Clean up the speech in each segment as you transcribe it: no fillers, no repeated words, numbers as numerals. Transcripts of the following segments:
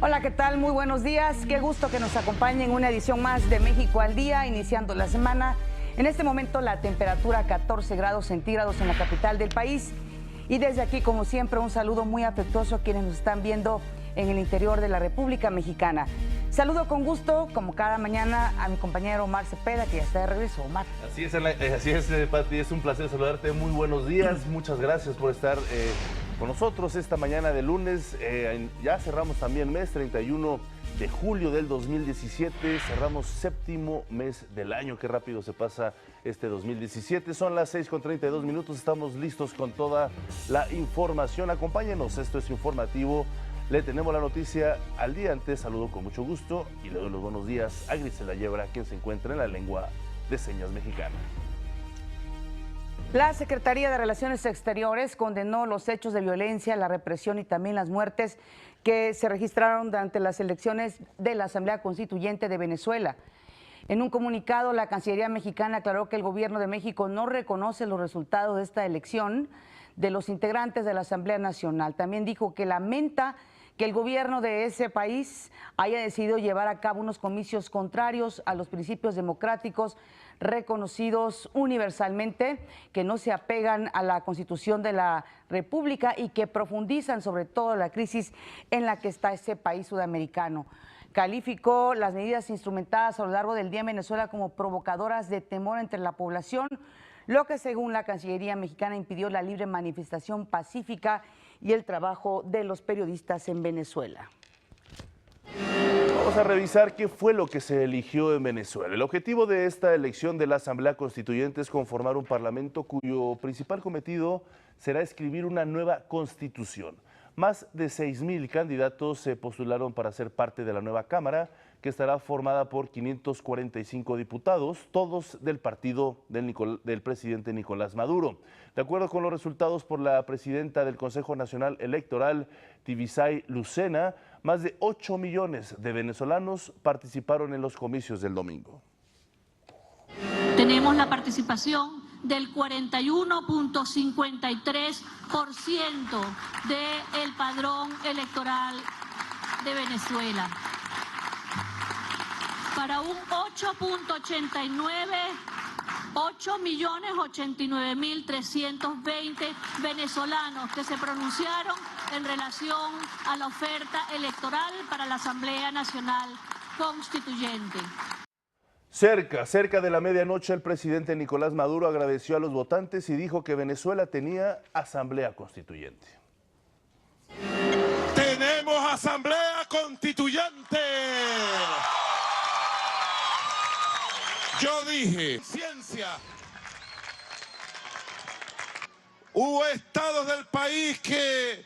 Hola, ¿qué tal? Muy buenos días. Qué gusto que nos acompañen en una edición más de México al Día, iniciando la semana. En este momento la temperatura 14 grados centígrados en la capital del país. Y desde aquí, como siempre, un saludo muy afectuoso a quienes nos están viendo en el interior de la República Mexicana. Saludo con gusto, como cada mañana, a mi compañero Omar Cepeda, que ya está de regreso. Omar. Así es, Pati, es un placer saludarte. Muy buenos días, muchas gracias por estar con nosotros esta mañana de lunes. Ya cerramos también mes, 31 de julio del 2017, cerramos séptimo mes del año. Qué rápido se pasa este 2017. Son las 6:32 minutos, estamos listos con toda la información. Acompáñenos, esto es informativo. Le tenemos la noticia al día. Antes saludo con mucho gusto y le doy los buenos días a Grisela Yebra, quien se encuentra en la lengua de señas mexicana. La Secretaría de Relaciones Exteriores condenó los hechos de violencia, la represión y también las muertes que se registraron durante las elecciones de la Asamblea Constituyente de Venezuela. En un comunicado, la Cancillería mexicana aclaró que el gobierno de México no reconoce los resultados de esta elección de los integrantes de la Asamblea Nacional. También dijo que lamenta que el gobierno de ese país haya decidido llevar a cabo unos comicios contrarios a los principios democráticos reconocidos universalmente, que no se apegan a la Constitución de la República y que profundizan sobre todo la crisis en la que está ese país sudamericano. Calificó las medidas instrumentadas a lo largo del día en Venezuela como provocadoras de temor entre la población, lo que según la Cancillería mexicana impidió la libre manifestación pacífica y el trabajo de los periodistas en Venezuela. Vamos a revisar qué fue lo que se eligió en Venezuela. El objetivo de esta elección de la Asamblea Constituyente es conformar un parlamento cuyo principal cometido será escribir una nueva constitución. Más de 6,000 candidatos se postularon para ser parte de la nueva Cámara, que estará formada por 545 diputados, todos del partido del presidente Nicolás Maduro. De acuerdo con los resultados por la presidenta del Consejo Nacional Electoral, Tibisay Lucena, más de 8 millones de venezolanos participaron en los comicios del domingo. Tenemos la participación del 41.53% del padrón electoral de Venezuela. Para un 8.089.320 venezolanos que se pronunciaron en relación a la oferta electoral para la Asamblea Nacional Constituyente. Cerca de la medianoche, el presidente Nicolás Maduro agradeció a los votantes y dijo que Venezuela tenía Asamblea Constituyente. ¡Tenemos Asamblea Constituyente! Yo dije, ciencia. Hubo estados del país que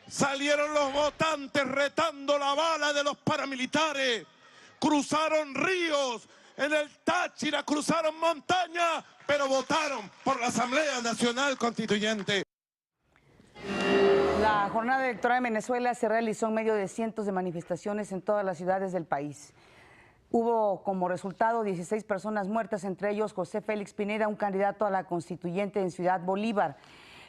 salieron los votantes retando la bala de los paramilitares, cruzaron ríos, en el Táchira cruzaron montañas, pero votaron por la Asamblea Nacional Constituyente. La jornada electoral en Venezuela se realizó en medio de cientos de manifestaciones en todas las ciudades del país. Hubo como resultado 16 personas muertas, entre ellos José Félix Pineda, un candidato a la constituyente en Ciudad Bolívar.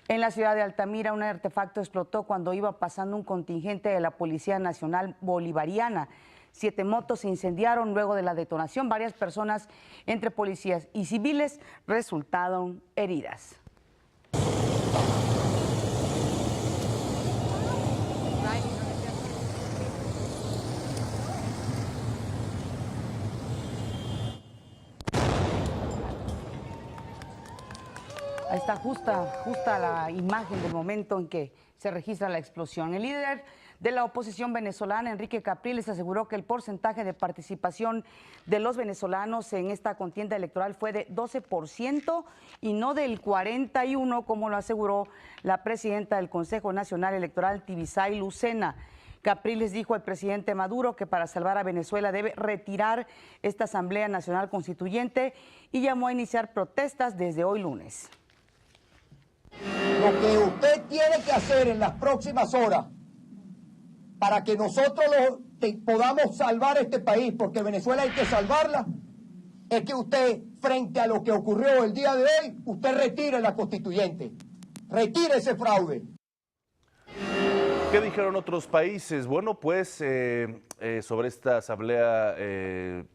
En la ciudad de Altamira, un artefacto explotó cuando iba pasando un contingente de la Policía Nacional Bolivariana. 7 motos se incendiaron luego de la detonación. Varias personas, entre policías y civiles, resultaron heridas. Ahí está justa la imagen del momento en que se registra la explosión. El líder de la oposición venezolana, Enrique Capriles, aseguró que el porcentaje de participación de los venezolanos en esta contienda electoral fue de 12% y no del 41%, como lo aseguró la presidenta del Consejo Nacional Electoral, Tibisay Lucena. Capriles dijo al presidente Maduro que para salvar a Venezuela debe retirar esta Asamblea Nacional Constituyente y llamó a iniciar protestas desde hoy lunes. Lo que usted tiene que hacer en las próximas horas para que nosotros podamos salvar este país, porque Venezuela hay que salvarla, es que usted, frente a lo que ocurrió el día de hoy, usted retire la constituyente, retire ese fraude. ¿Qué dijeron otros países? Bueno, pues sobre esta asamblea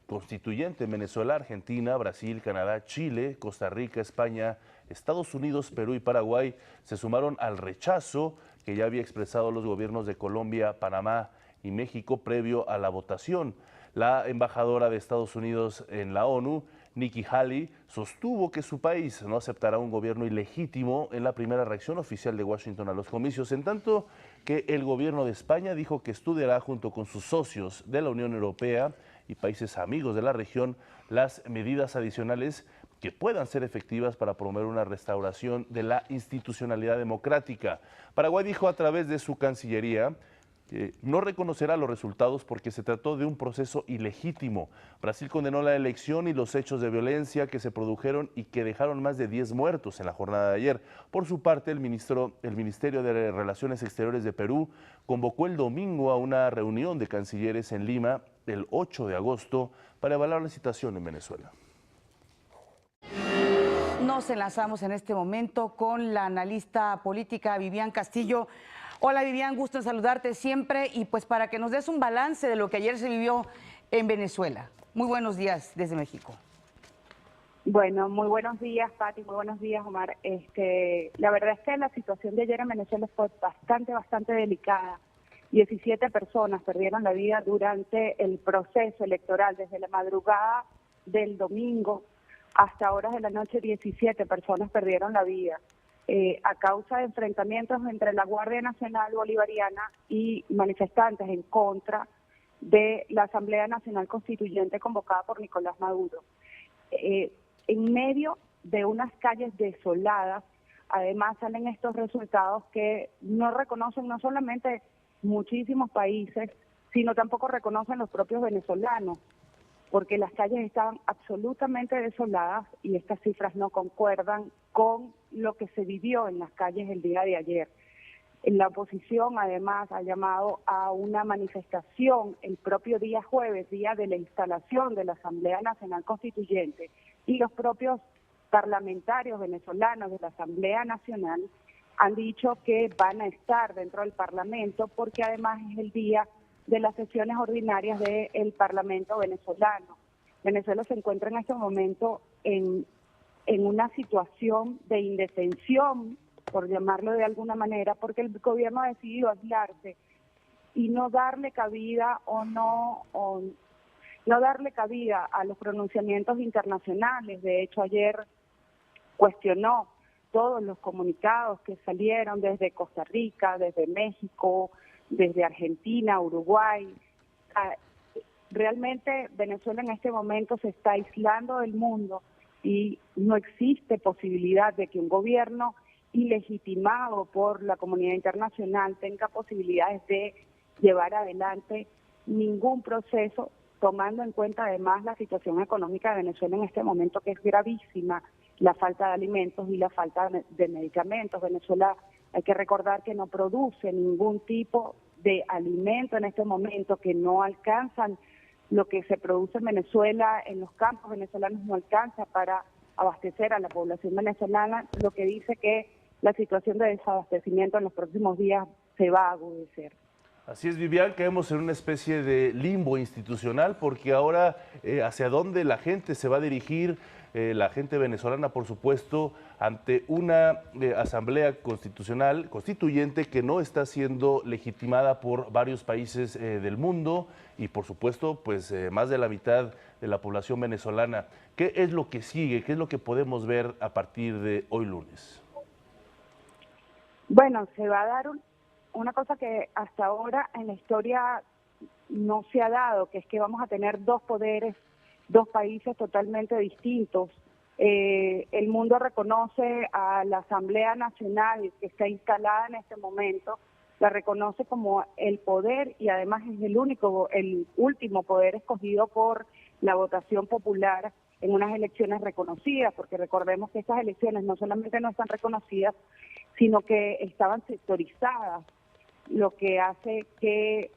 constituyente en Venezuela, Argentina, Brasil, Canadá, Chile, Costa Rica, España, Estados Unidos, Perú y Paraguay se sumaron al rechazo que ya había expresado los gobiernos de Colombia, Panamá y México previo a la votación. La embajadora de Estados Unidos en la ONU, Nikki Haley, sostuvo que su país no aceptará un gobierno ilegítimo en la primera reacción oficial de Washington a los comicios, en tanto que el gobierno de España dijo que estudiará junto con sus socios de la Unión Europea y países amigos de la región las medidas adicionales que puedan ser efectivas para promover una restauración de la institucionalidad democrática. Paraguay dijo a través de su Cancillería no reconocerá los resultados porque se trató de un proceso ilegítimo. Brasil condenó la elección y los hechos de violencia que se produjeron y que dejaron más de 10 muertos en la jornada de ayer. Por su parte, el Ministerio de Relaciones Exteriores de Perú convocó el domingo a una reunión de cancilleres en Lima el 8 de agosto para evaluar la situación en Venezuela. Nos enlazamos en este momento con la analista política Vivian Castillo. Hola Vivian, gusto en saludarte siempre y pues para que nos des un balance de lo que ayer se vivió en Venezuela. Muy buenos días desde México. Bueno, muy buenos días Pati, muy buenos días Omar. La verdad es que la situación de ayer en Venezuela fue bastante delicada. 17 personas perdieron la vida durante el proceso electoral, desde la madrugada del domingo hasta horas de la noche. 17 personas perdieron la vida a causa de enfrentamientos entre la Guardia Nacional Bolivariana y manifestantes en contra de la Asamblea Nacional Constituyente convocada por Nicolás Maduro. En medio de unas calles desoladas, además salen estos resultados que no reconocen no solamente muchísimos países, sino tampoco reconocen los propios venezolanos, porque las calles estaban absolutamente desoladas y estas cifras no concuerdan con lo que se vivió en las calles el día de ayer. La oposición además ha llamado a una manifestación el propio día jueves, día de la instalación de la Asamblea Nacional Constituyente, y los propios parlamentarios venezolanos de la Asamblea Nacional han dicho que van a estar dentro del Parlamento porque además es el día de las sesiones ordinarias del Parlamento venezolano. Venezuela se encuentra en este momento en una situación de indefensión, por llamarlo de alguna manera, porque el gobierno ha decidido aislarse y no darle cabida no darle cabida a los pronunciamientos internacionales. De hecho, ayer cuestionó todos los comunicados que salieron desde Costa Rica, desde México, desde Argentina, Uruguay. Realmente Venezuela en este momento se está aislando del mundo y no existe posibilidad de que un gobierno ilegitimado por la comunidad internacional tenga posibilidades de llevar adelante ningún proceso, tomando en cuenta además la situación económica de Venezuela en este momento, que es gravísima, la falta de alimentos y la falta de medicamentos. Venezuela, hay que recordar que no produce ningún tipo de alimento en este momento, que no alcanzan lo que se produce en Venezuela, en los campos venezolanos no alcanza para abastecer a la población venezolana, lo que dice que la situación de desabastecimiento en los próximos días se va a agudicar. Así es, Vivian, caemos en una especie de limbo institucional porque ahora hacia dónde la gente se va a dirigir, la gente venezolana, por supuesto, ante una asamblea constituyente que no está siendo legitimada por varios países del mundo y, por supuesto, pues más de la mitad de la población venezolana. ¿Qué es lo que sigue? ¿Qué es lo que podemos ver a partir de hoy lunes? Bueno, se va a dar una cosa que hasta ahora en la historia no se ha dado, que es que vamos a tener dos poderes, dos países totalmente distintos. El mundo reconoce a la Asamblea Nacional que está instalada en este momento, la reconoce como el poder y además es el último poder escogido por la votación popular en unas elecciones reconocidas, porque recordemos que estas elecciones no solamente no están reconocidas, sino que estaban sectorizadas, lo que hace que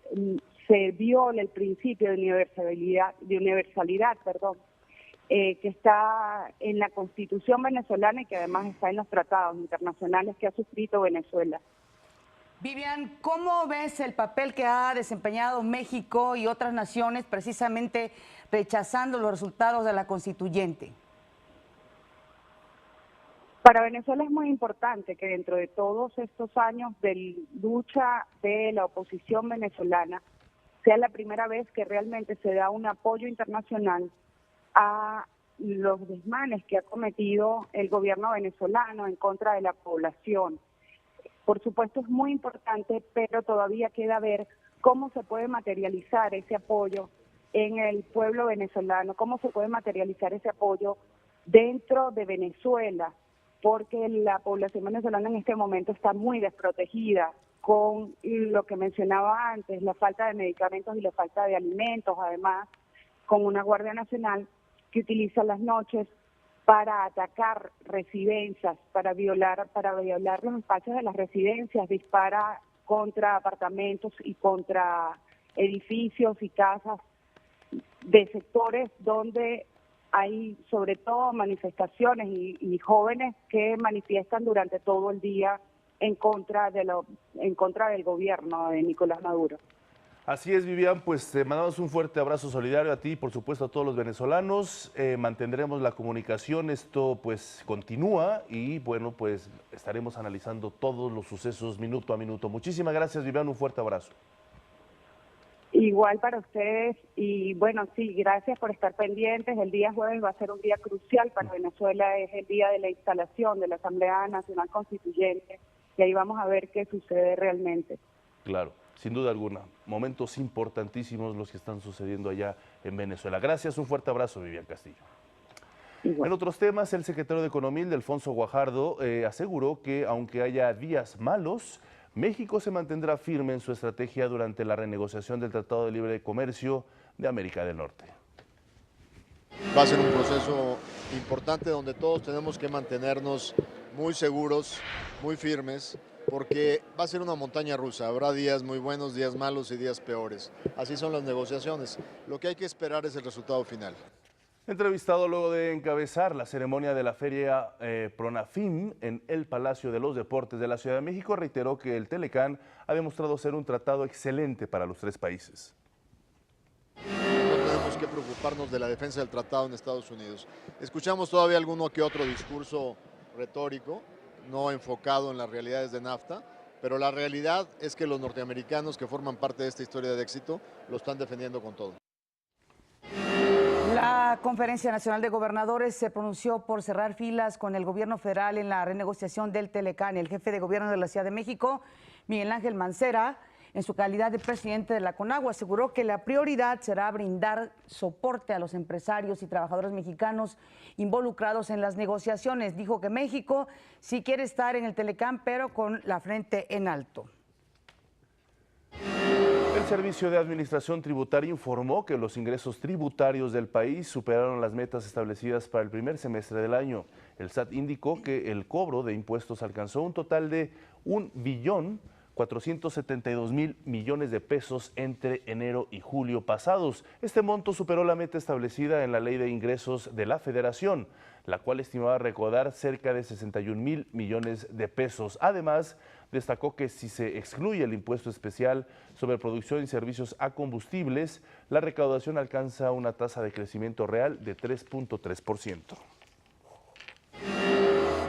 se viole el principio de universalidad, que está en la Constitución venezolana y que además está en los tratados internacionales que ha suscrito Venezuela. Vivian, ¿cómo ves el papel que ha desempeñado México y otras naciones precisamente rechazando los resultados de la constituyente? Para Venezuela es muy importante que dentro de todos estos años de lucha de la oposición venezolana sea la primera vez que realmente se da un apoyo internacional a los desmanes que ha cometido el gobierno venezolano en contra de la población. Por supuesto es muy importante, pero todavía queda ver cómo se puede materializar ese apoyo en el pueblo venezolano, cómo se puede materializar ese apoyo dentro de Venezuela, porque la población venezolana en este momento está muy desprotegida con lo que mencionaba antes, la falta de medicamentos y la falta de alimentos, además con una Guardia Nacional que utiliza las noches para atacar residencias, para violar los espacios de las residencias, dispara contra apartamentos y contra edificios y casas de sectores donde hay sobre todo manifestaciones y jóvenes que manifiestan durante todo el día en contra del gobierno de Nicolás Maduro. Así es, Vivian, pues te mandamos un fuerte abrazo solidario a ti y por supuesto a todos los venezolanos. Mantendremos la comunicación, esto pues continúa y bueno, pues estaremos analizando todos los sucesos minuto a minuto. Muchísimas gracias, Vivian, un fuerte abrazo. Igual para ustedes y bueno, sí, gracias por estar pendientes. El día jueves va a ser un día crucial para Venezuela, es el día de la instalación de la Asamblea Nacional Constituyente y ahí vamos a ver qué sucede realmente. Claro. Sin duda alguna, momentos importantísimos los que están sucediendo allá en Venezuela. Gracias, un fuerte abrazo, Vivian Castillo. Igual. En otros temas, el secretario de Economía, Ildefonso Guajardo, aseguró que aunque haya días malos, México se mantendrá firme en su estrategia durante la renegociación del Tratado de Libre Comercio de América del Norte. Va a ser un proceso importante donde todos tenemos que mantenernos muy seguros, muy firmes, porque va a ser una montaña rusa, habrá días muy buenos, días malos y días peores. Así son las negociaciones. Lo que hay que esperar es el resultado final. Entrevistado luego de encabezar la ceremonia de la feria Pronafim en el Palacio de los Deportes de la Ciudad de México, reiteró que el Telecán ha demostrado ser un tratado excelente para los tres países. No tenemos que preocuparnos de la defensa del tratado en Estados Unidos. Escuchamos todavía alguno que otro discurso retórico, no enfocado en las realidades de NAFTA, pero la realidad es que los norteamericanos que forman parte de esta historia de éxito lo están defendiendo con todo. La Conferencia Nacional de Gobernadores se pronunció por cerrar filas con el gobierno federal en la renegociación del Telecán. El jefe de gobierno de la Ciudad de México, Miguel Ángel Mancera, en su calidad de presidente de la CONAGUA, aseguró que la prioridad será brindar soporte a los empresarios y trabajadores mexicanos involucrados en las negociaciones. Dijo que México sí quiere estar en el Telecán, pero con la frente en alto. El Servicio de Administración Tributaria informó que los ingresos tributarios del país superaron las metas establecidas para el primer semestre del año. El SAT indicó que el cobro de impuestos alcanzó un total de 1.472.000 millones de pesos entre enero y julio pasados. Este monto superó la meta establecida en la Ley de Ingresos de la Federación, la cual estimaba recaudar cerca de 61.000 millones de pesos. Además, destacó que si se excluye el impuesto especial sobre producción y servicios a combustibles, la recaudación alcanza una tasa de crecimiento real de 3.3%.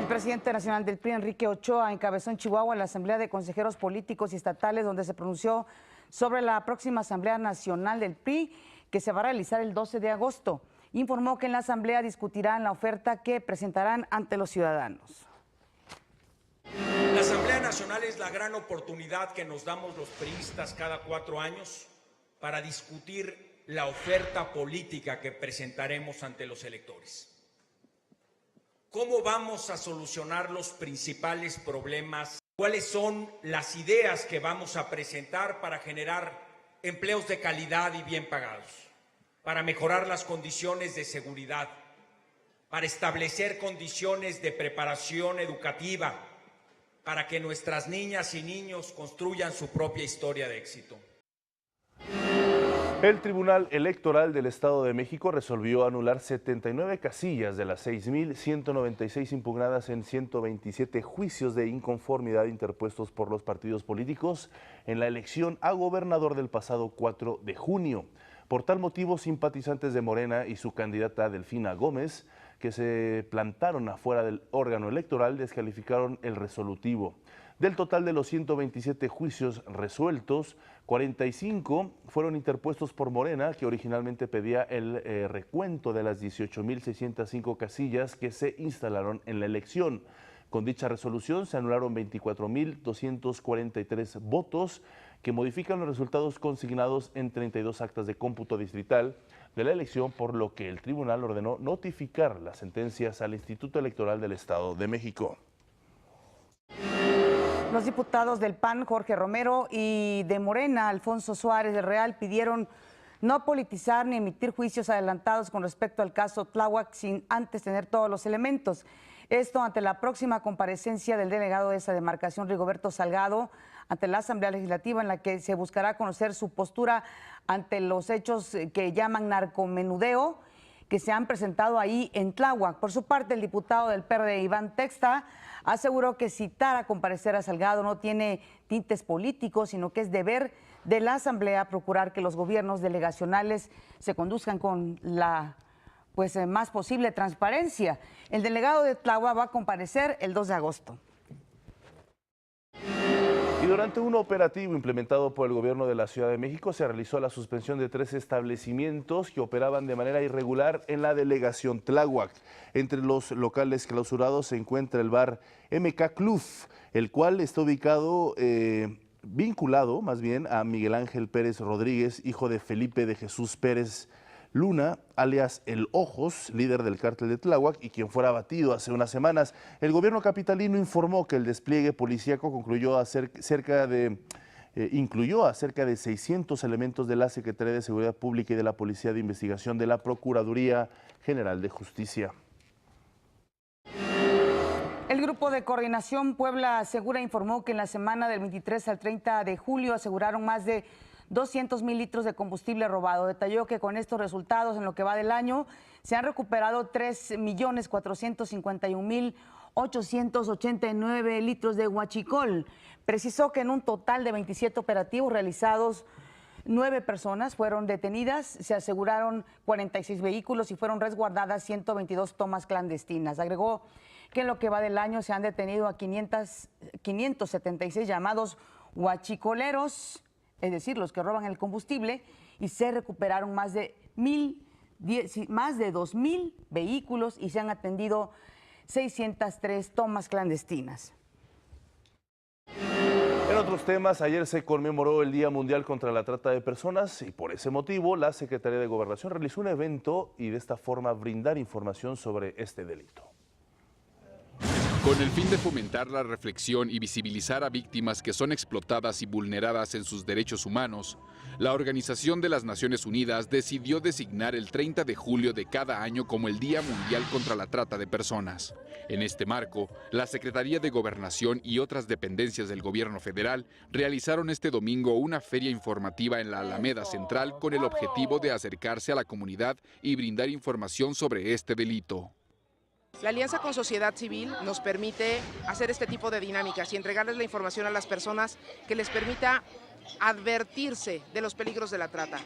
El presidente nacional del PRI, Enrique Ochoa, encabezó en Chihuahua la Asamblea de Consejeros Políticos y Estatales, donde se pronunció sobre la próxima Asamblea Nacional del PRI, que se va a realizar el 12 de agosto. Informó que en la Asamblea discutirán la oferta que presentarán ante los ciudadanos. La Asamblea Nacional es la gran oportunidad que nos damos los priistas cada 4 años para discutir la oferta política que presentaremos ante los electores. ¿Cómo vamos a solucionar los principales problemas? ¿Cuáles son las ideas que vamos a presentar para generar empleos de calidad y bien pagados? Para mejorar las condiciones de seguridad, para establecer condiciones de preparación educativa, para que nuestras niñas y niños construyan su propia historia de éxito. El Tribunal Electoral del Estado de México resolvió anular 79 casillas de las 6.196 impugnadas en 127 juicios de inconformidad interpuestos por los partidos políticos en la elección a gobernador del pasado 4 de junio. Por tal motivo, simpatizantes de Morena y su candidata Delfina Gómez, que se plantaron afuera del órgano electoral, descalificaron el resolutivo. Del total de los 127 juicios resueltos, 45 fueron interpuestos por Morena, que originalmente pedía el recuento de las 18.605 casillas que se instalaron en la elección. Con dicha resolución se anularon 24.243 votos que modifican los resultados consignados en 32 actas de cómputo distrital de la elección, por lo que el tribunal ordenó notificar las sentencias al Instituto Electoral del Estado de México. Los diputados del PAN, Jorge Romero, y de Morena, Alfonso Suárez del Real, pidieron no politizar ni emitir juicios adelantados con respecto al caso Tláhuac sin antes tener todos los elementos. Esto ante la próxima comparecencia del delegado de esa demarcación, Rigoberto Salgado, ante la Asamblea Legislativa, en la que se buscará conocer su postura ante los hechos que llaman narcomenudeo que se han presentado ahí en Tláhuac. Por su parte, el diputado del PRD, Iván Texta, aseguró que citar a comparecer a Salgado no tiene tintes políticos, sino que es deber de la Asamblea procurar que los gobiernos delegacionales se conduzcan con la más posible transparencia. El delegado de Tláhuac va a comparecer el 2 de agosto. Y durante un operativo implementado por el gobierno de la Ciudad de México se realizó la suspensión de 3 establecimientos que operaban de manera irregular en la delegación Tláhuac. Entre los locales clausurados se encuentra el bar MK Club, el cual está vinculado más bien a Miguel Ángel Pérez Rodríguez, hijo de Felipe de Jesús Pérez Luna, alias El Ojos, líder del cártel de Tláhuac y quien fuera abatido hace unas semanas. El gobierno capitalino informó que el despliegue policíaco incluyó a cerca de 600 elementos de la Secretaría de Seguridad Pública y de la Policía de Investigación de la Procuraduría General de Justicia. El Grupo de Coordinación Puebla Segura informó que en la semana del 23 al 30 de julio aseguraron más de 200,000 litros de combustible robado. Detalló que con estos resultados, en lo que va del año, se han recuperado 3,451,889 litros de huachicol. Precisó que en un total de 27 operativos realizados, 9 personas fueron detenidas, se aseguraron 46 vehículos y fueron resguardadas 122 tomas clandestinas. Agregó que en lo que va del año se han detenido a 576 llamados huachicoleros, es decir, los que roban el combustible, y se recuperaron más de 2,000 vehículos y se han atendido 603 tomas clandestinas. En otros temas, ayer se conmemoró el Día Mundial contra la Trata de Personas y por ese motivo la Secretaría de Gobernación realizó un evento y de esta forma brindar información sobre este delito. Con el fin de fomentar la reflexión y visibilizar a víctimas que son explotadas y vulneradas en sus derechos humanos, la Organización de las Naciones Unidas decidió designar el 30 de julio de cada año como el Día Mundial contra la Trata de Personas. En este marco, la Secretaría de Gobernación y otras dependencias del Gobierno federal realizaron este domingo una feria informativa en la Alameda Central con el objetivo de acercarse a la comunidad y brindar información sobre este delito. La alianza con sociedad civil nos permite hacer este tipo de dinámicas y entregarles la información a las personas que les permita advertirse de los peligros de la trata.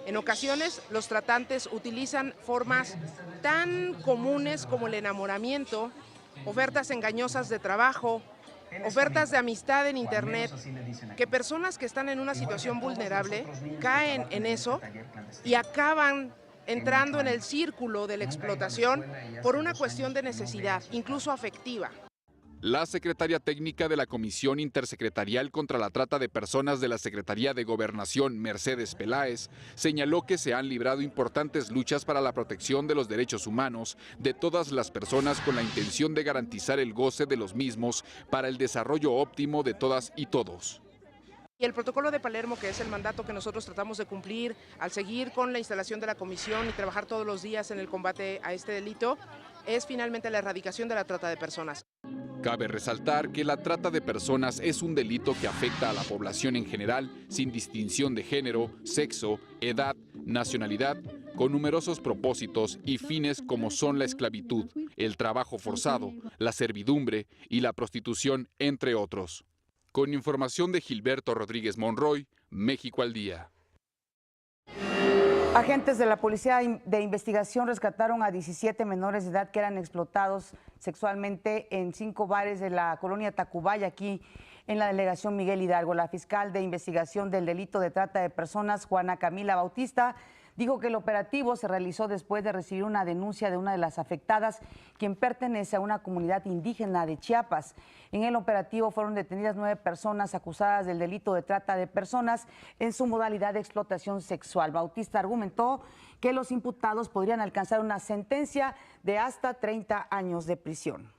En ocasiones, los tratantes utilizan formas tan comunes como el enamoramiento, ofertas engañosas de trabajo, ofertas de amistad en internet, que personas que están en una situación vulnerable caen en eso y acaban entrando en el círculo de la explotación por una cuestión de necesidad, incluso afectiva. La secretaria técnica de la Comisión Intersecretarial contra la Trata de Personas de la Secretaría de Gobernación, Mercedes Peláez, señaló que se han librado importantes luchas para la protección de los derechos humanos de todas las personas con la intención de garantizar el goce de los mismos para el desarrollo óptimo de todas y todos. Y el protocolo de Palermo, que es el mandato que nosotros tratamos de cumplir al seguir con la instalación de la comisión y trabajar todos los días en el combate a este delito, es finalmente la erradicación de la trata de personas. Cabe resaltar que la trata de personas es un delito que afecta a la población en general, sin distinción de género, sexo, edad, nacionalidad, con numerosos propósitos y fines como son la esclavitud, el trabajo forzado, la servidumbre y la prostitución, entre otros. Con información de Gilberto Rodríguez Monroy, México al día. Agentes de la Policía de Investigación rescataron a 17 menores de edad que eran explotados sexualmente en 5 bares de la colonia Tacubaya, aquí en la delegación Miguel Hidalgo. La fiscal de investigación del delito de trata de personas, Juana Camila Bautista, dijo que el operativo se realizó después de recibir una denuncia de una de las afectadas, quien pertenece a una comunidad indígena de Chiapas. En el operativo fueron detenidas 9 personas acusadas del delito de trata de personas en su modalidad de explotación sexual. Bautista argumentó que los imputados podrían alcanzar una sentencia de hasta 30 años de prisión.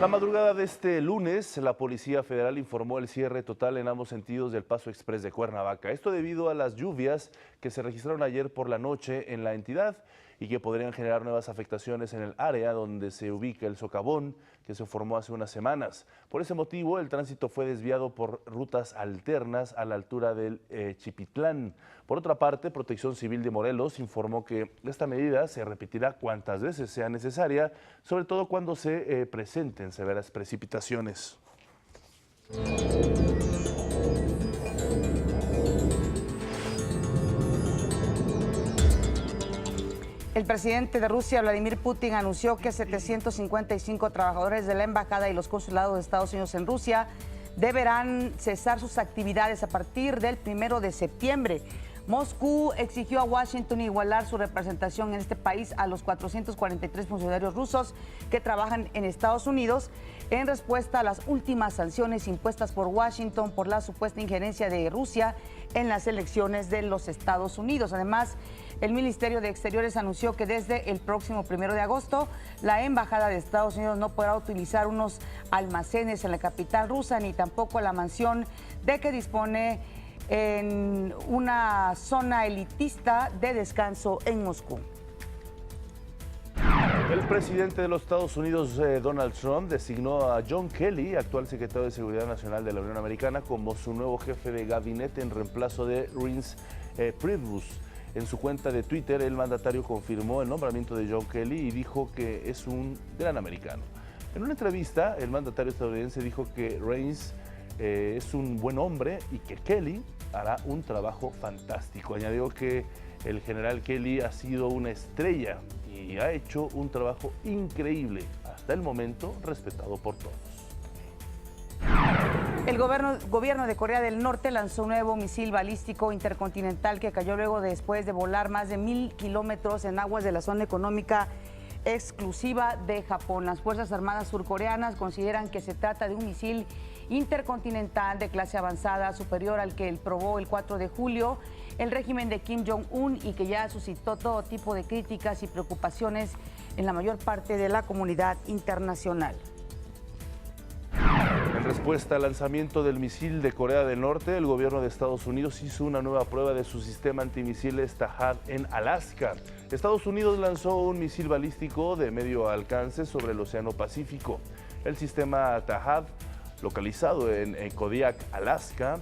La madrugada de este lunes, la Policía Federal informó el cierre total en ambos sentidos del Paso Express de Cuernavaca. Esto debido a las lluvias que se registraron ayer por la noche en la entidad y que podrían generar nuevas afectaciones en el área donde se ubica el socavón que se formó hace unas semanas. Por ese motivo, el tránsito fue desviado por rutas alternas a la altura del Chipitlán. Por otra parte, Protección Civil de Morelos informó que esta medida se repetirá cuantas veces sea necesaria, sobre todo cuando se presenten severas precipitaciones. El presidente de Rusia, Vladimir Putin, anunció que 755 trabajadores de la embajada y los consulados de Estados Unidos en Rusia deberán cesar sus actividades a partir del 1 de septiembre. Moscú exigió a Washington igualar su representación en este país a los 443 funcionarios rusos que trabajan en Estados Unidos en respuesta a las últimas sanciones impuestas por Washington por la supuesta injerencia de Rusia en las elecciones de los Estados Unidos. Además, el Ministerio de Exteriores anunció que desde el próximo 1 de agosto, la Embajada de Estados Unidos no podrá utilizar unos almacenes en la capital rusa ni tampoco la mansión de que dispone en una zona elitista de descanso en Moscú. El presidente de los Estados Unidos, Donald Trump, designó a John Kelly, actual secretario de Seguridad Nacional de la Unión Americana, como su nuevo jefe de gabinete en reemplazo de Reince Priebus. En su cuenta de Twitter, el mandatario confirmó el nombramiento de John Kelly y dijo que es un gran americano. En una entrevista, el mandatario estadounidense dijo que Reince es un buen hombre y que Kelly hará un trabajo fantástico. Añadió que el general Kelly ha sido una estrella y ha hecho un trabajo increíble, hasta el momento respetado por todos. El gobierno de Corea del Norte lanzó un nuevo misil balístico intercontinental que cayó luego después de volar más de 1000 kilómetros en aguas de la zona económica exclusiva de Japón. Las Fuerzas Armadas surcoreanas consideran que se trata de un misil intercontinental de clase avanzada superior al que probó el 4 de julio el régimen de Kim Jong-un y que ya suscitó todo tipo de críticas y preocupaciones en la mayor parte de la comunidad internacional. En respuesta al lanzamiento del misil de Corea del Norte, el gobierno de Estados Unidos hizo una nueva prueba de su sistema antimisiles THAAD en Alaska. Estados Unidos lanzó un misil balístico de medio alcance sobre el Océano Pacífico. El sistema THAAD, localizado en Kodiak, Alaska,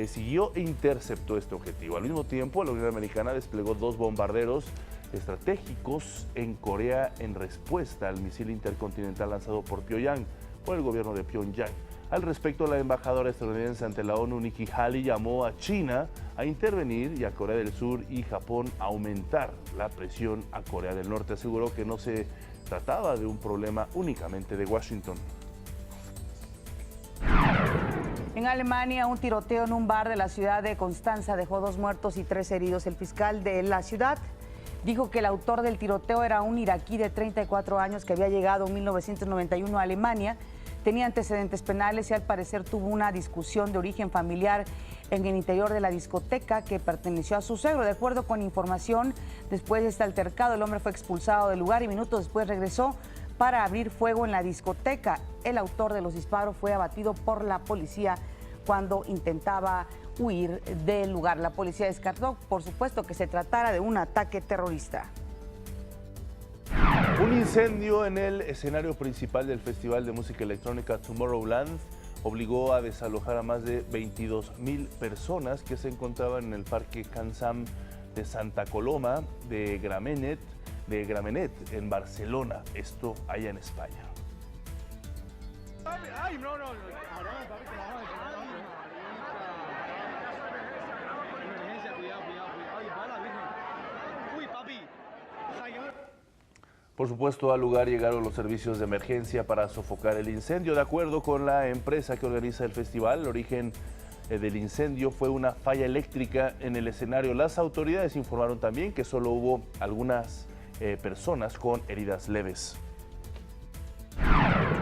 siguió e interceptó este objetivo. Al mismo tiempo, la Unión Americana desplegó 2 bombarderos estratégicos en Corea en respuesta al misil intercontinental lanzado por Pyongyang, por el gobierno de Pyongyang. Al respecto, la embajadora estadounidense ante la ONU, Nikki Haley, llamó a China a intervenir y a Corea del Sur y Japón a aumentar la presión a Corea del Norte. Aseguró que no se trataba de un problema únicamente de Washington. En Alemania, un tiroteo en un bar de la ciudad de Constanza dejó 2 muertos y 3 heridos. El fiscal de la ciudad dijo que el autor del tiroteo era un iraquí de 34 años que había llegado en 1991 a Alemania. Tenía antecedentes penales y al parecer tuvo una discusión de origen familiar en el interior de la discoteca que perteneció a su suegro. De acuerdo con información, después de este altercado, el hombre fue expulsado del lugar y minutos después regresó para abrir fuego en la discoteca. El autor de los disparos fue abatido por la policía cuando intentaba huir del lugar. La policía descartó, por supuesto, que se tratara de un ataque terrorista. Un incendio en el escenario principal del Festival de Música Electrónica Tomorrowland obligó a desalojar a más de 22,000 personas que se encontraban en el Parque Cansam de Santa Coloma de Gramenet, en Barcelona, esto allá en España. Por supuesto, al lugar llegaron los servicios de emergencia para sofocar el incendio. De acuerdo con la empresa que organiza el festival, el origen del incendio fue una falla eléctrica en el escenario. Las autoridades informaron también que solo hubo algunas personas con heridas leves.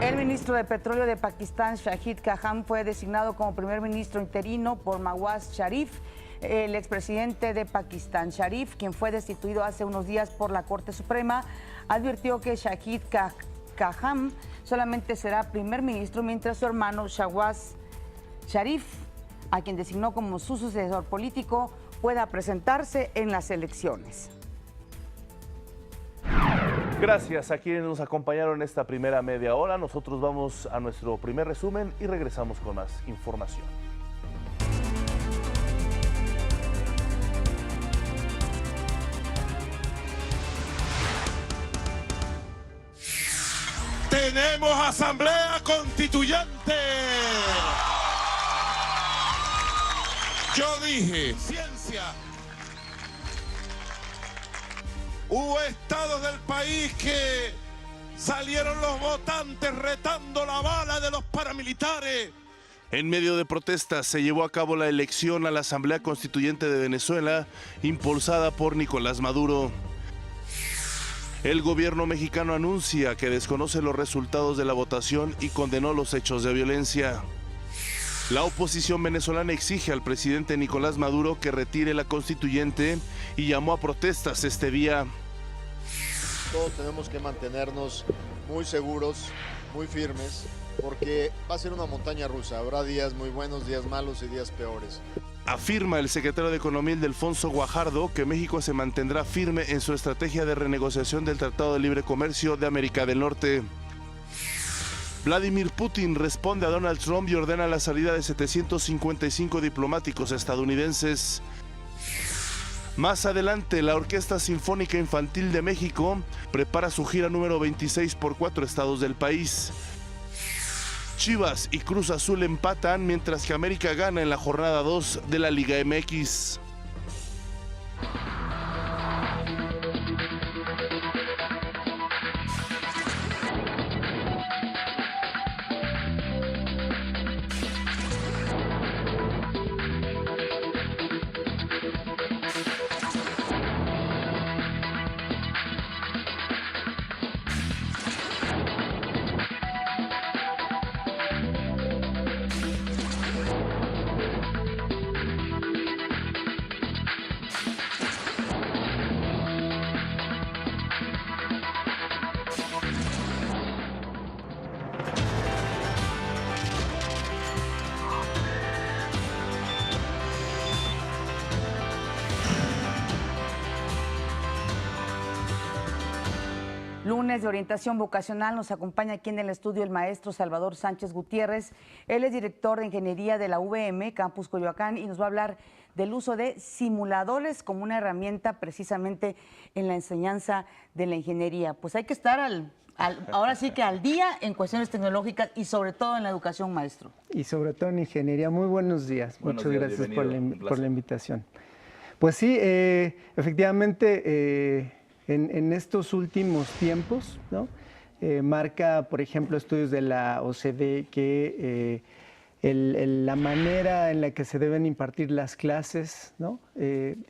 El ministro de Petróleo de Pakistán, Shahid Khan, fue designado como primer ministro interino por Nawaz Sharif. El expresidente de Pakistán, Sharif, quien fue destituido hace unos días por la Corte Suprema, advirtió que Shahid Khan solamente será primer ministro mientras su hermano Shahbaz Sharif, a quien designó como su sucesor político, pueda presentarse en las elecciones. Gracias a quienes nos acompañaron esta primera media hora. Nosotros vamos a nuestro primer resumen y regresamos con más información. Tenemos asamblea constituyente. Yo dije, ciencia. Hubo estados del país que salieron los votantes retando la bala de los paramilitares. En medio de protestas se llevó a cabo la elección a la Asamblea Constituyente de Venezuela, impulsada por Nicolás Maduro. El gobierno mexicano anuncia que desconoce los resultados de la votación y condenó los hechos de violencia. La oposición venezolana exige al presidente Nicolás Maduro que retire la constituyente y llamó a protestas este día. Todos tenemos que mantenernos muy seguros, muy firmes, porque va a ser una montaña rusa. Habrá días muy buenos, días malos y días peores. Afirma el secretario de Economía, Ildefonso Guajardo, que México se mantendrá firme en su estrategia de renegociación del Tratado de Libre Comercio de América del Norte. Vladimir Putin responde a Donald Trump y ordena la salida de 755 diplomáticos estadounidenses. Más adelante, la Orquesta Sinfónica Infantil de México prepara su gira número 26 por 4 estados del país. Chivas y Cruz Azul empatan, mientras que América gana en la jornada 2 de la Liga MX. Lunes de orientación vocacional, nos acompaña aquí en el estudio el maestro Salvador Sánchez Gutiérrez. Él es director de Ingeniería de la UVM, Campus Coyoacán, y nos va a hablar del uso de simuladores como una herramienta precisamente en la enseñanza de la ingeniería. Pues hay que estar ahora sí que al día en cuestiones tecnológicas y sobre todo en la educación, maestro. Y sobre todo en ingeniería. Muy buenos días. Muchas gracias por la invitación. Pues sí, efectivamente, en estos últimos tiempos, ¿no? Marca, por ejemplo, estudios de la OCDE que la manera en la que se deben impartir las clases, ¿no?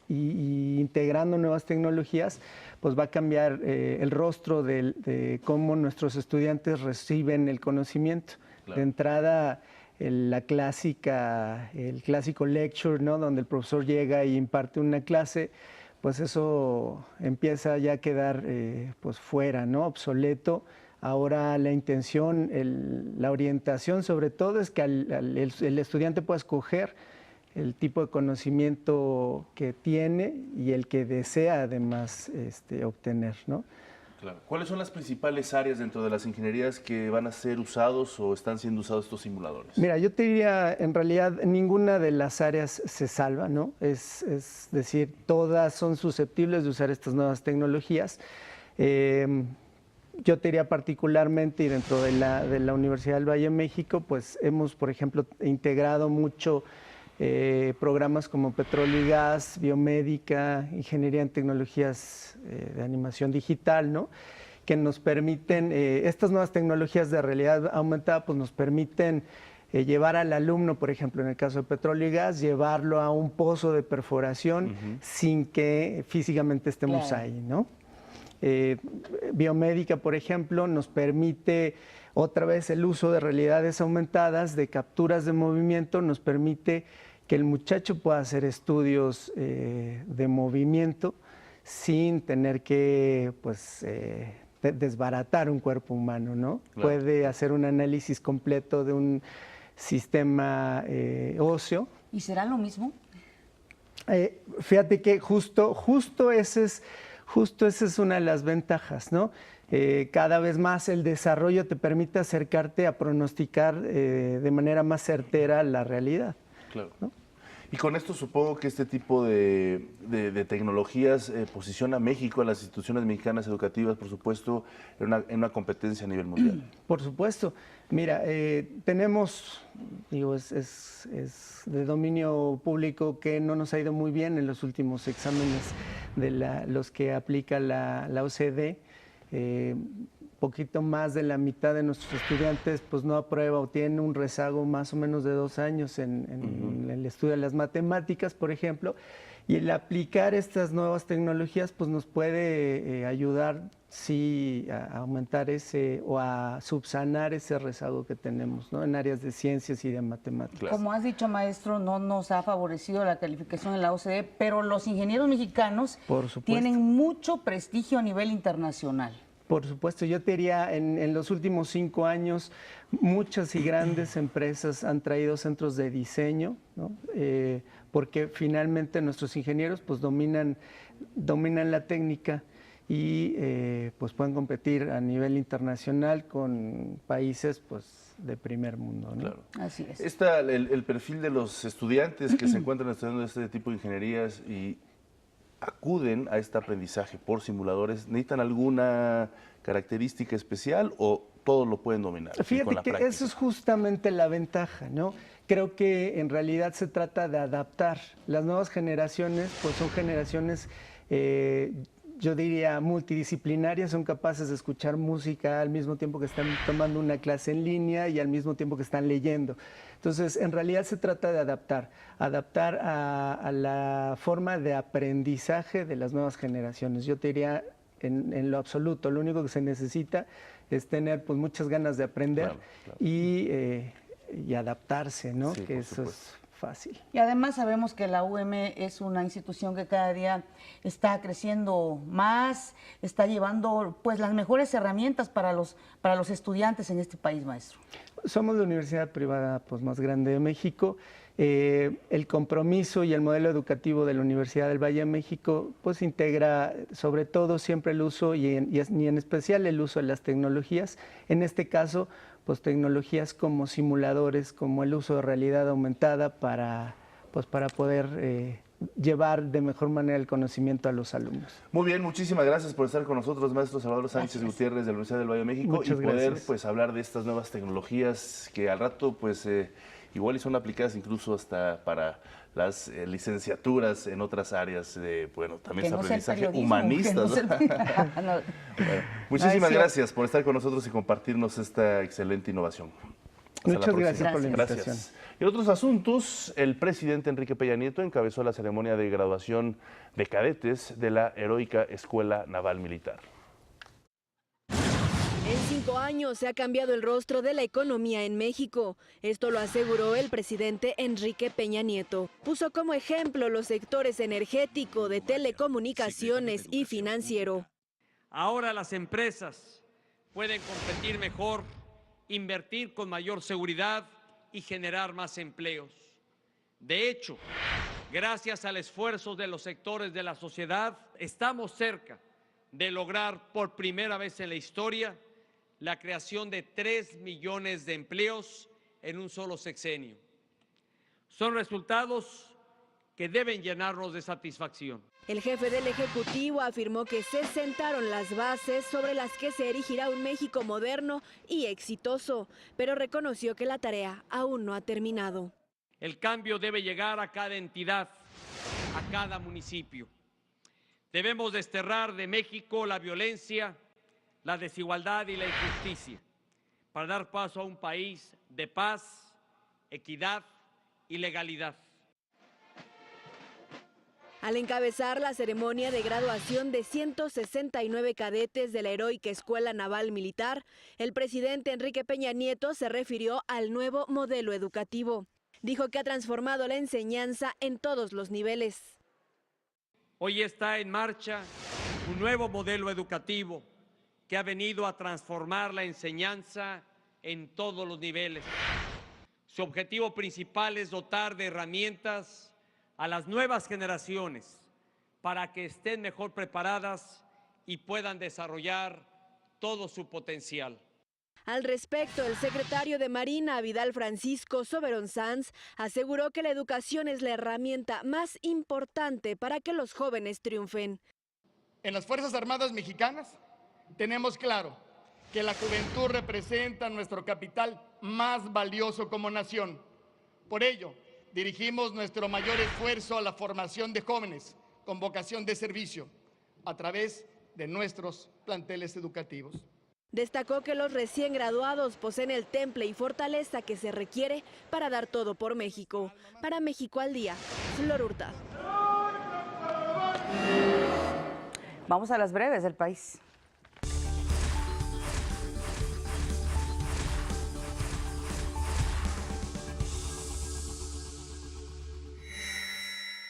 y integrando nuevas tecnologías, pues va a cambiar el rostro de cómo nuestros estudiantes reciben el conocimiento. Claro. De entrada, el clásico lecture, ¿no? Donde el profesor llega y imparte una clase, pues eso empieza ya a quedar pues fuera, ¿no? Obsoleto. Ahora la intención, la orientación sobre todo es que el estudiante pueda escoger el tipo de conocimiento que tiene y el que desea además obtener, ¿no? Claro. ¿Cuáles son las principales áreas dentro de las ingenierías que van a ser usados o están siendo usados estos simuladores? Mira, yo te diría, en realidad, ninguna de las áreas se salva, ¿no? Es decir, todas son susceptibles de usar estas nuevas tecnologías. Yo te diría particularmente, y dentro de la Universidad del Valle de México, pues hemos, por ejemplo, integrado mucho programas como petróleo y gas, biomédica, ingeniería en tecnologías de animación digital, ¿no? Que nos permiten, estas nuevas tecnologías de realidad aumentada, pues nos permiten llevar al alumno, por ejemplo, en el caso de petróleo y gas, llevarlo a un pozo de perforación sin que físicamente estemos ahí, ¿no? Biomédica, por ejemplo, nos permite otra vez el uso de realidades aumentadas, de capturas de movimiento, nos permite que el muchacho pueda hacer estudios de movimiento sin tener que, pues, desbaratar un cuerpo humano, ¿no? Claro. Puede hacer un análisis completo de un sistema óseo. ¿Y será lo mismo? Fíjate que justo esa es una de las ventajas, ¿no? Cada vez más el desarrollo te permite acercarte a pronosticar de manera más certera la realidad. Claro. ¿No? Y con esto supongo que este tipo de tecnologías posiciona a México, a las instituciones mexicanas educativas, por supuesto, en una competencia a nivel mundial. Por supuesto. Mira, tenemos, digo, es de dominio público que no nos ha ido muy bien en los últimos exámenes de los que aplica la OCDE. Poquito más de la mitad de nuestros estudiantes pues no aprueba o tienen un rezago más o menos de 2 años en el estudio de las matemáticas, por ejemplo, y el aplicar estas nuevas tecnologías pues nos puede ayudar sí a aumentar o a subsanar ese rezago que tenemos, ¿no? En áreas de ciencias y de matemáticas. Como has dicho, maestro, no nos ha favorecido la calificación en la OCDE, pero los ingenieros mexicanos tienen mucho prestigio a nivel internacional. Por supuesto, yo te diría, en los últimos 5 años, muchas y grandes empresas han traído centros de diseño, ¿no? Porque finalmente nuestros ingenieros pues dominan la técnica y pues pueden competir a nivel internacional con países pues de primer mundo, ¿no? Claro. Así es. El perfil de los estudiantes que se encuentran estudiando este tipo de ingenierías y acuden a este aprendizaje por simuladores, ¿necesitan alguna característica especial o todo lo pueden dominar? Fíjate con la que práctica? eso es justamente la ventaja, ¿no? Creo que en realidad se trata de adaptar. Las nuevas generaciones, pues son generaciones, yo diría, multidisciplinarias, son capaces de escuchar música al mismo tiempo que están tomando una clase en línea y al mismo tiempo que están leyendo. Entonces, en realidad se trata de adaptar a la forma de aprendizaje de las nuevas generaciones. Yo te diría, en lo absoluto, lo único que se necesita es tener pues muchas ganas de aprender y adaptarse, ¿no? Sí, que eso es fácil. Y además sabemos que la UM es una institución que cada día está creciendo más, está llevando pues las mejores herramientas para los estudiantes en este país, maestro. Somos la universidad privada pues, más grande de México. El compromiso y el modelo educativo de la Universidad del Valle de México pues integra sobre todo siempre el uso y en especial el uso de las tecnologías. En este caso, pues tecnologías como simuladores, como el uso de realidad aumentada para poder llevar de mejor manera el conocimiento a los alumnos. Muy bien, muchísimas gracias por estar con nosotros, maestro Salvador Sánchez Gutiérrez de la Universidad del Valle de México. Muchas y poder gracias. pues hablar de estas nuevas tecnologías que al rato pues igual y son aplicadas incluso hasta para las licenciaturas en otras áreas de, bueno, también es aprendizaje humanista. Bueno, muchísimas gracias por estar con nosotros y compartirnos esta excelente innovación. Muchas gracias por la invitación. Gracias. Y en otros asuntos, el presidente Enrique Peña Nieto encabezó la ceremonia de graduación de cadetes de la heroica Escuela Naval Militar. En 5 años se ha cambiado el rostro de la economía en México. Esto lo aseguró el presidente Enrique Peña Nieto. Puso como ejemplo los sectores energético, de telecomunicaciones y financiero. Ahora las empresas pueden competir mejor, invertir con mayor seguridad y generar más empleos. De hecho, gracias al esfuerzo de los sectores de la sociedad, estamos cerca de lograr por primera vez en la historia la creación de 3 millones de empleos en un solo sexenio. Son resultados que deben llenarnos de satisfacción. El jefe del Ejecutivo afirmó que se sentaron las bases sobre las que se erigirá un México moderno y exitoso, pero reconoció que la tarea aún no ha terminado. El cambio debe llegar a cada entidad, a cada municipio. Debemos desterrar de México la violencia, la desigualdad y la injusticia, para dar paso a un país de paz, equidad y legalidad. Al encabezar la ceremonia de graduación de 169 cadetes de la Heroica Escuela Naval Militar, el presidente Enrique Peña Nieto se refirió al nuevo modelo educativo. Dijo que ha transformado la enseñanza en todos los niveles. Hoy está en marcha un nuevo modelo educativo que ha venido a transformar la enseñanza en todos los niveles. Su objetivo principal es dotar de herramientas a las nuevas generaciones para que estén mejor preparadas y puedan desarrollar todo su potencial. Al respecto, el secretario de Marina, Vidal Francisco Soberón Sanz, aseguró que la educación es la herramienta más importante para que los jóvenes triunfen. En las Fuerzas Armadas Mexicanas tenemos claro que la juventud representa nuestro capital más valioso como nación. Por ello, dirigimos nuestro mayor esfuerzo a la formación de jóvenes con vocación de servicio a través de nuestros planteles educativos. Destacó que los recién graduados poseen el temple y fortaleza que se requiere para dar todo por México. Para México al Día, Flor Hurtado. Vamos a las breves del país.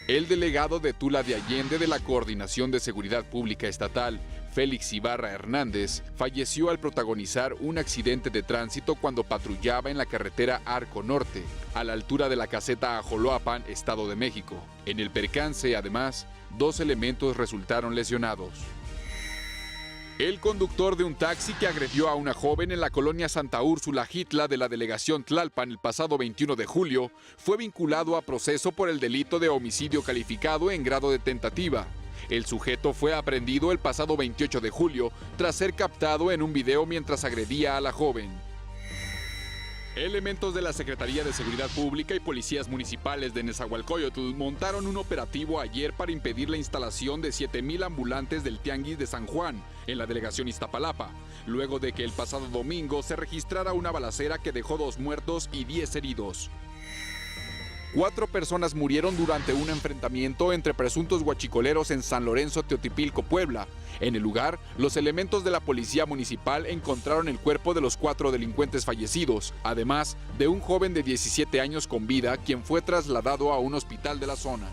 El delegado de Tula de Allende de la Coordinación de Seguridad Pública Estatal, Félix Ibarra Hernández, falleció al protagonizar un accidente de tránsito cuando patrullaba en la carretera Arco Norte, a la altura de la caseta Ajoloapan, Estado de México. En el percance, además, 2 elementos resultaron lesionados. El conductor de un taxi que agredió a una joven en la colonia Santa Úrsula Jitla de la delegación Tlalpan el pasado 21 de julio fue vinculado a proceso por el delito de homicidio calificado en grado de tentativa. El sujeto fue aprehendido el pasado 28 de julio tras ser captado en un video mientras agredía a la joven. Elementos de la Secretaría de Seguridad Pública y policías municipales de Nezahualcóyotl montaron un operativo ayer para impedir la instalación de 7,000 ambulantes del Tianguis de San Juan, en la delegación Iztapalapa, luego de que el pasado domingo se registrara una balacera que dejó 2 muertos y 10 heridos. 4 personas murieron durante un enfrentamiento entre presuntos huachicoleros en San Lorenzo, Teotipilco, Puebla. En el lugar, los elementos de la policía municipal encontraron el cuerpo de los 4 delincuentes fallecidos, además de un joven de 17 años con vida, quien fue trasladado a un hospital de la zona.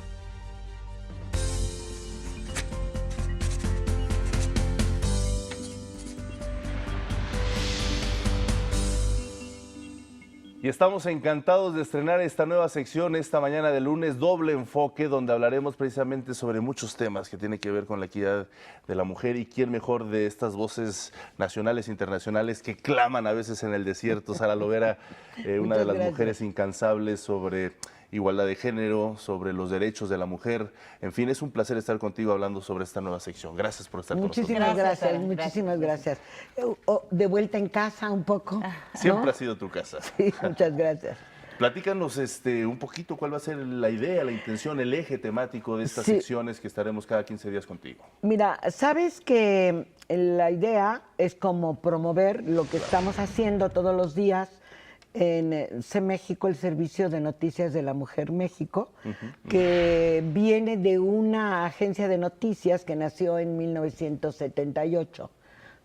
Y estamos encantados de estrenar esta nueva sección esta mañana de lunes, Doble Enfoque, donde hablaremos precisamente sobre muchos temas que tienen que ver con la equidad de la mujer y quién mejor de estas voces nacionales e internacionales que claman a veces en el desierto. Sara Lovera, una de las mujeres incansables sobre igualdad de género, sobre los derechos de la mujer. En fin, es un placer estar contigo hablando sobre esta nueva sección. Gracias por estar con nosotros. Muchísimas gracias. De vuelta en casa un poco. Siempre ha sido tu casa. Sí, muchas gracias. Platícanos un poquito cuál va a ser la idea, la intención, el eje temático de estas secciones que estaremos cada 15 días contigo. Mira, sabes que la idea es como promover lo que estamos haciendo todos los días en CEMéxico, el Servicio de Noticias de la Mujer México, que viene de una agencia de noticias que nació en 1978.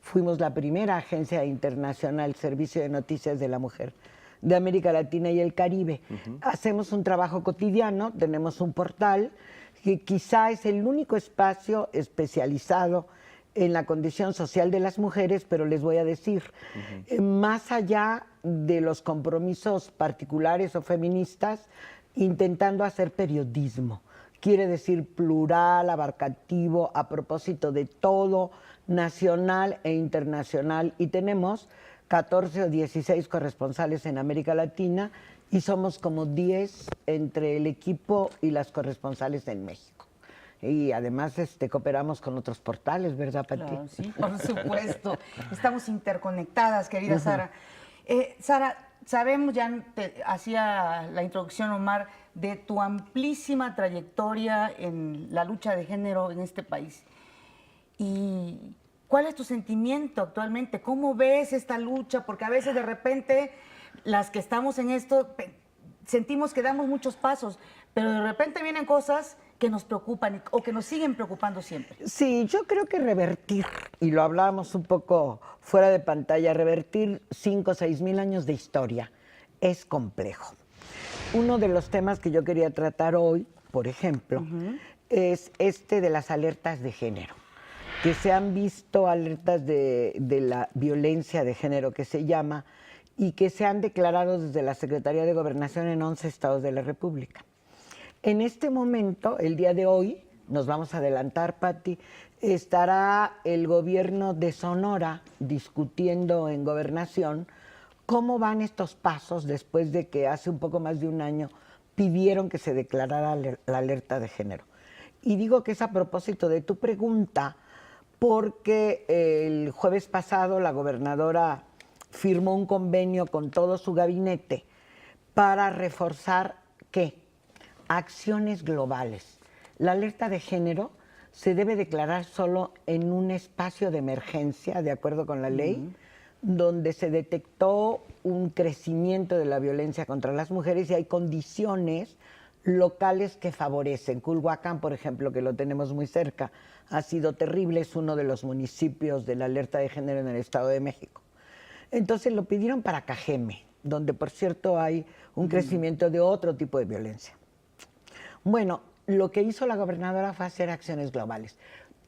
Fuimos la primera agencia internacional, Servicio de Noticias de la Mujer, de América Latina y el Caribe. Hacemos un trabajo cotidiano, tenemos un portal que quizá es el único espacio especializado en la condición social de las mujeres, pero les voy a decir, más allá de los compromisos particulares o feministas, intentando hacer periodismo. Quiere decir plural, abarcativo, a propósito de todo, nacional e internacional, y tenemos 14 o 16 corresponsales en América Latina y somos como 10 entre el equipo y las corresponsales en México. Y además cooperamos con otros portales, ¿verdad, Pati? Claro, sí, por supuesto. Estamos interconectadas, querida Sara. Sara, sabemos, ya hacía la introducción Omar, de tu amplísima trayectoria en la lucha de género en este país. ¿Y cuál es tu sentimiento actualmente? ¿Cómo ves esta lucha? Porque a veces de repente las que estamos en esto sentimos que damos muchos pasos, pero de repente vienen cosas que nos preocupan o que nos siguen preocupando siempre. Sí, yo creo que revertir, y lo hablábamos un poco fuera de pantalla, revertir 5 o 6 mil años de historia es complejo. Uno de los temas que yo quería tratar hoy, por ejemplo, es de las alertas de género, que se han visto alertas de la violencia de género, que se llama, y que se han declarado desde la Secretaría de Gobernación en 11 estados de la República. En este momento, el día de hoy, nos vamos a adelantar, Pati, estará el gobierno de Sonora discutiendo en Gobernación cómo van estos pasos después de que hace un poco más de un año pidieron que se declarara la alerta de género. Y digo que es a propósito de tu pregunta, porque el jueves pasado la gobernadora firmó un convenio con todo su gabinete para reforzar, ¿qué? Acciones globales. La alerta de género se debe declarar solo en un espacio de emergencia, de acuerdo con la ley, donde se detectó un crecimiento de la violencia contra las mujeres y hay condiciones locales que favorecen. Culhuacán, por ejemplo, que lo tenemos muy cerca, ha sido terrible, es uno de los municipios de la alerta de género en el Estado de México. Entonces lo pidieron para Cajeme, donde, por cierto, hay un crecimiento de otro tipo de violencia. Bueno, lo que hizo la gobernadora fue hacer acciones globales.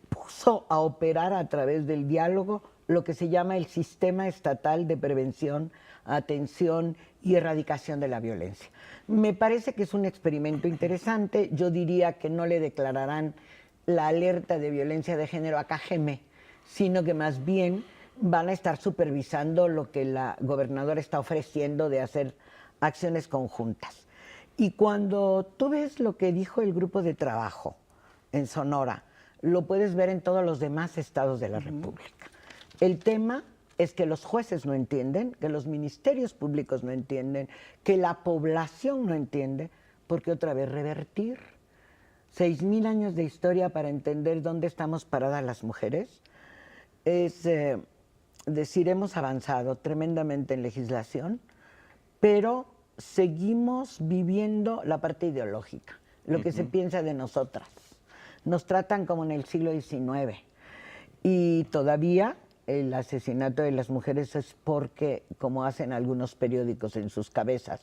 Puso a operar a través del diálogo lo que se llama el Sistema Estatal de Prevención, Atención y Erradicación de la Violencia. Me parece que es un experimento interesante. Yo diría que no le declararán la alerta de violencia de género a Cajeme, sino que más bien van a estar supervisando lo que la gobernadora está ofreciendo de hacer acciones conjuntas. Y cuando tú ves lo que dijo el grupo de trabajo en Sonora, lo puedes ver en todos los demás estados de la República. El tema es que los jueces no entienden, que los ministerios públicos no entienden, que la población no entiende, porque otra vez revertir 6,000 años de historia para entender dónde estamos paradas las mujeres, es decir, hemos avanzado tremendamente en legislación, pero seguimos viviendo la parte ideológica, lo que se piensa de nosotras. Nos tratan como en el siglo XIX y todavía el asesinato de las mujeres es porque, como hacen algunos periódicos en sus cabezas,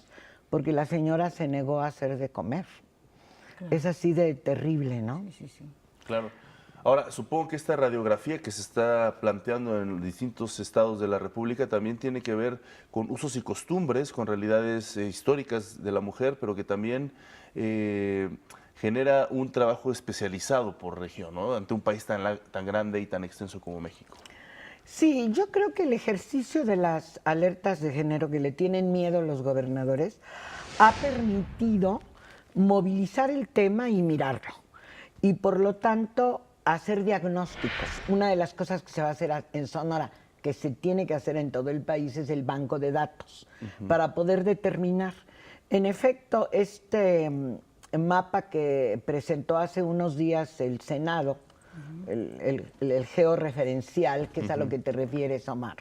porque la señora se negó a hacer de comer. Claro. Es así de terrible, ¿no? Sí, sí, sí. Claro. Ahora, supongo que esta radiografía que se está planteando en distintos estados de la República también tiene que ver con usos y costumbres, con realidades históricas de la mujer, pero que también genera un trabajo especializado por región, ¿no? Ante un país tan grande y tan extenso como México. Sí, yo creo que el ejercicio de las alertas de género que le tienen miedo los gobernadores ha permitido movilizar el tema y mirarlo. Y por lo tanto, hacer diagnósticos. Una de las cosas que se va a hacer en Sonora, que se tiene que hacer en todo el país, es el banco de datos, para poder determinar. En efecto, este mapa que presentó hace unos días el Senado, el georreferencial, que es a lo que te refieres, Omar,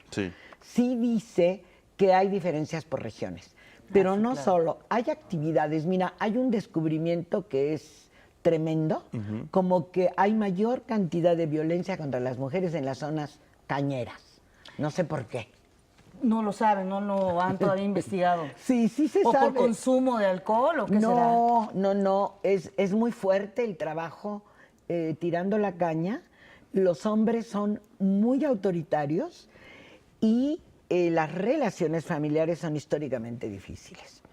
sí dice que hay diferencias por regiones. Pero no solo, hay actividades. Mira, hay un descubrimiento que es tremendo, como que hay mayor cantidad de violencia contra las mujeres en las zonas cañeras. No sé por qué. No lo saben, no lo han todavía investigado. Sí, sí se sabe. ¿O por consumo de alcohol o qué será? No. Es muy fuerte el trabajo tirando la caña. Los hombres son muy autoritarios y las relaciones familiares son históricamente difíciles.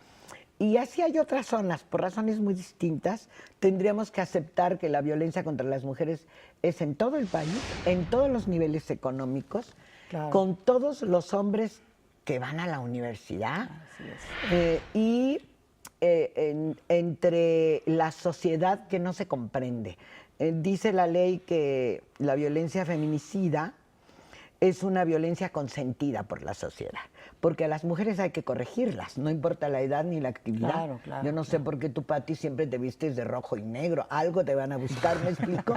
Y así hay otras zonas, por razones muy distintas. Tendríamos que aceptar que la violencia contra las mujeres es en todo el país, en todos los niveles económicos, Claro. con todos los hombres que van a la universidad. Entre la sociedad que no se comprende. Dice la ley que la violencia feminicida es una violencia consentida por la sociedad, porque a las mujeres hay que corregirlas, no importa la edad ni la actividad. Claro, claro, Yo no sé por qué tú, Pati, siempre te vistes de rojo y negro, algo te van a buscar, ¿me explico?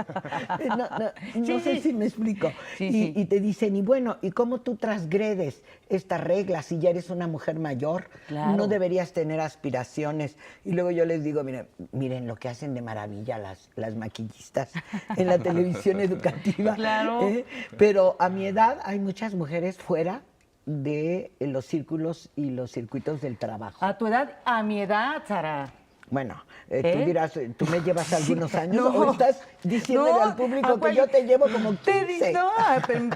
No sé si me explico. Y te dicen, y bueno, ¿y cómo tú transgredes estas reglas si ya eres una mujer mayor? Claro. No deberías tener aspiraciones. Y luego yo les digo, miren lo que hacen de maravilla las maquillistas en la televisión educativa. Claro. Pero a mi edad hay muchas mujeres fuera de los círculos y los circuitos del trabajo. A tu edad, a mi edad, Sara. Bueno, tú dirás, ¿tú me llevas algunos años no. o estás diciéndole al público que yo te llevo como 15? No,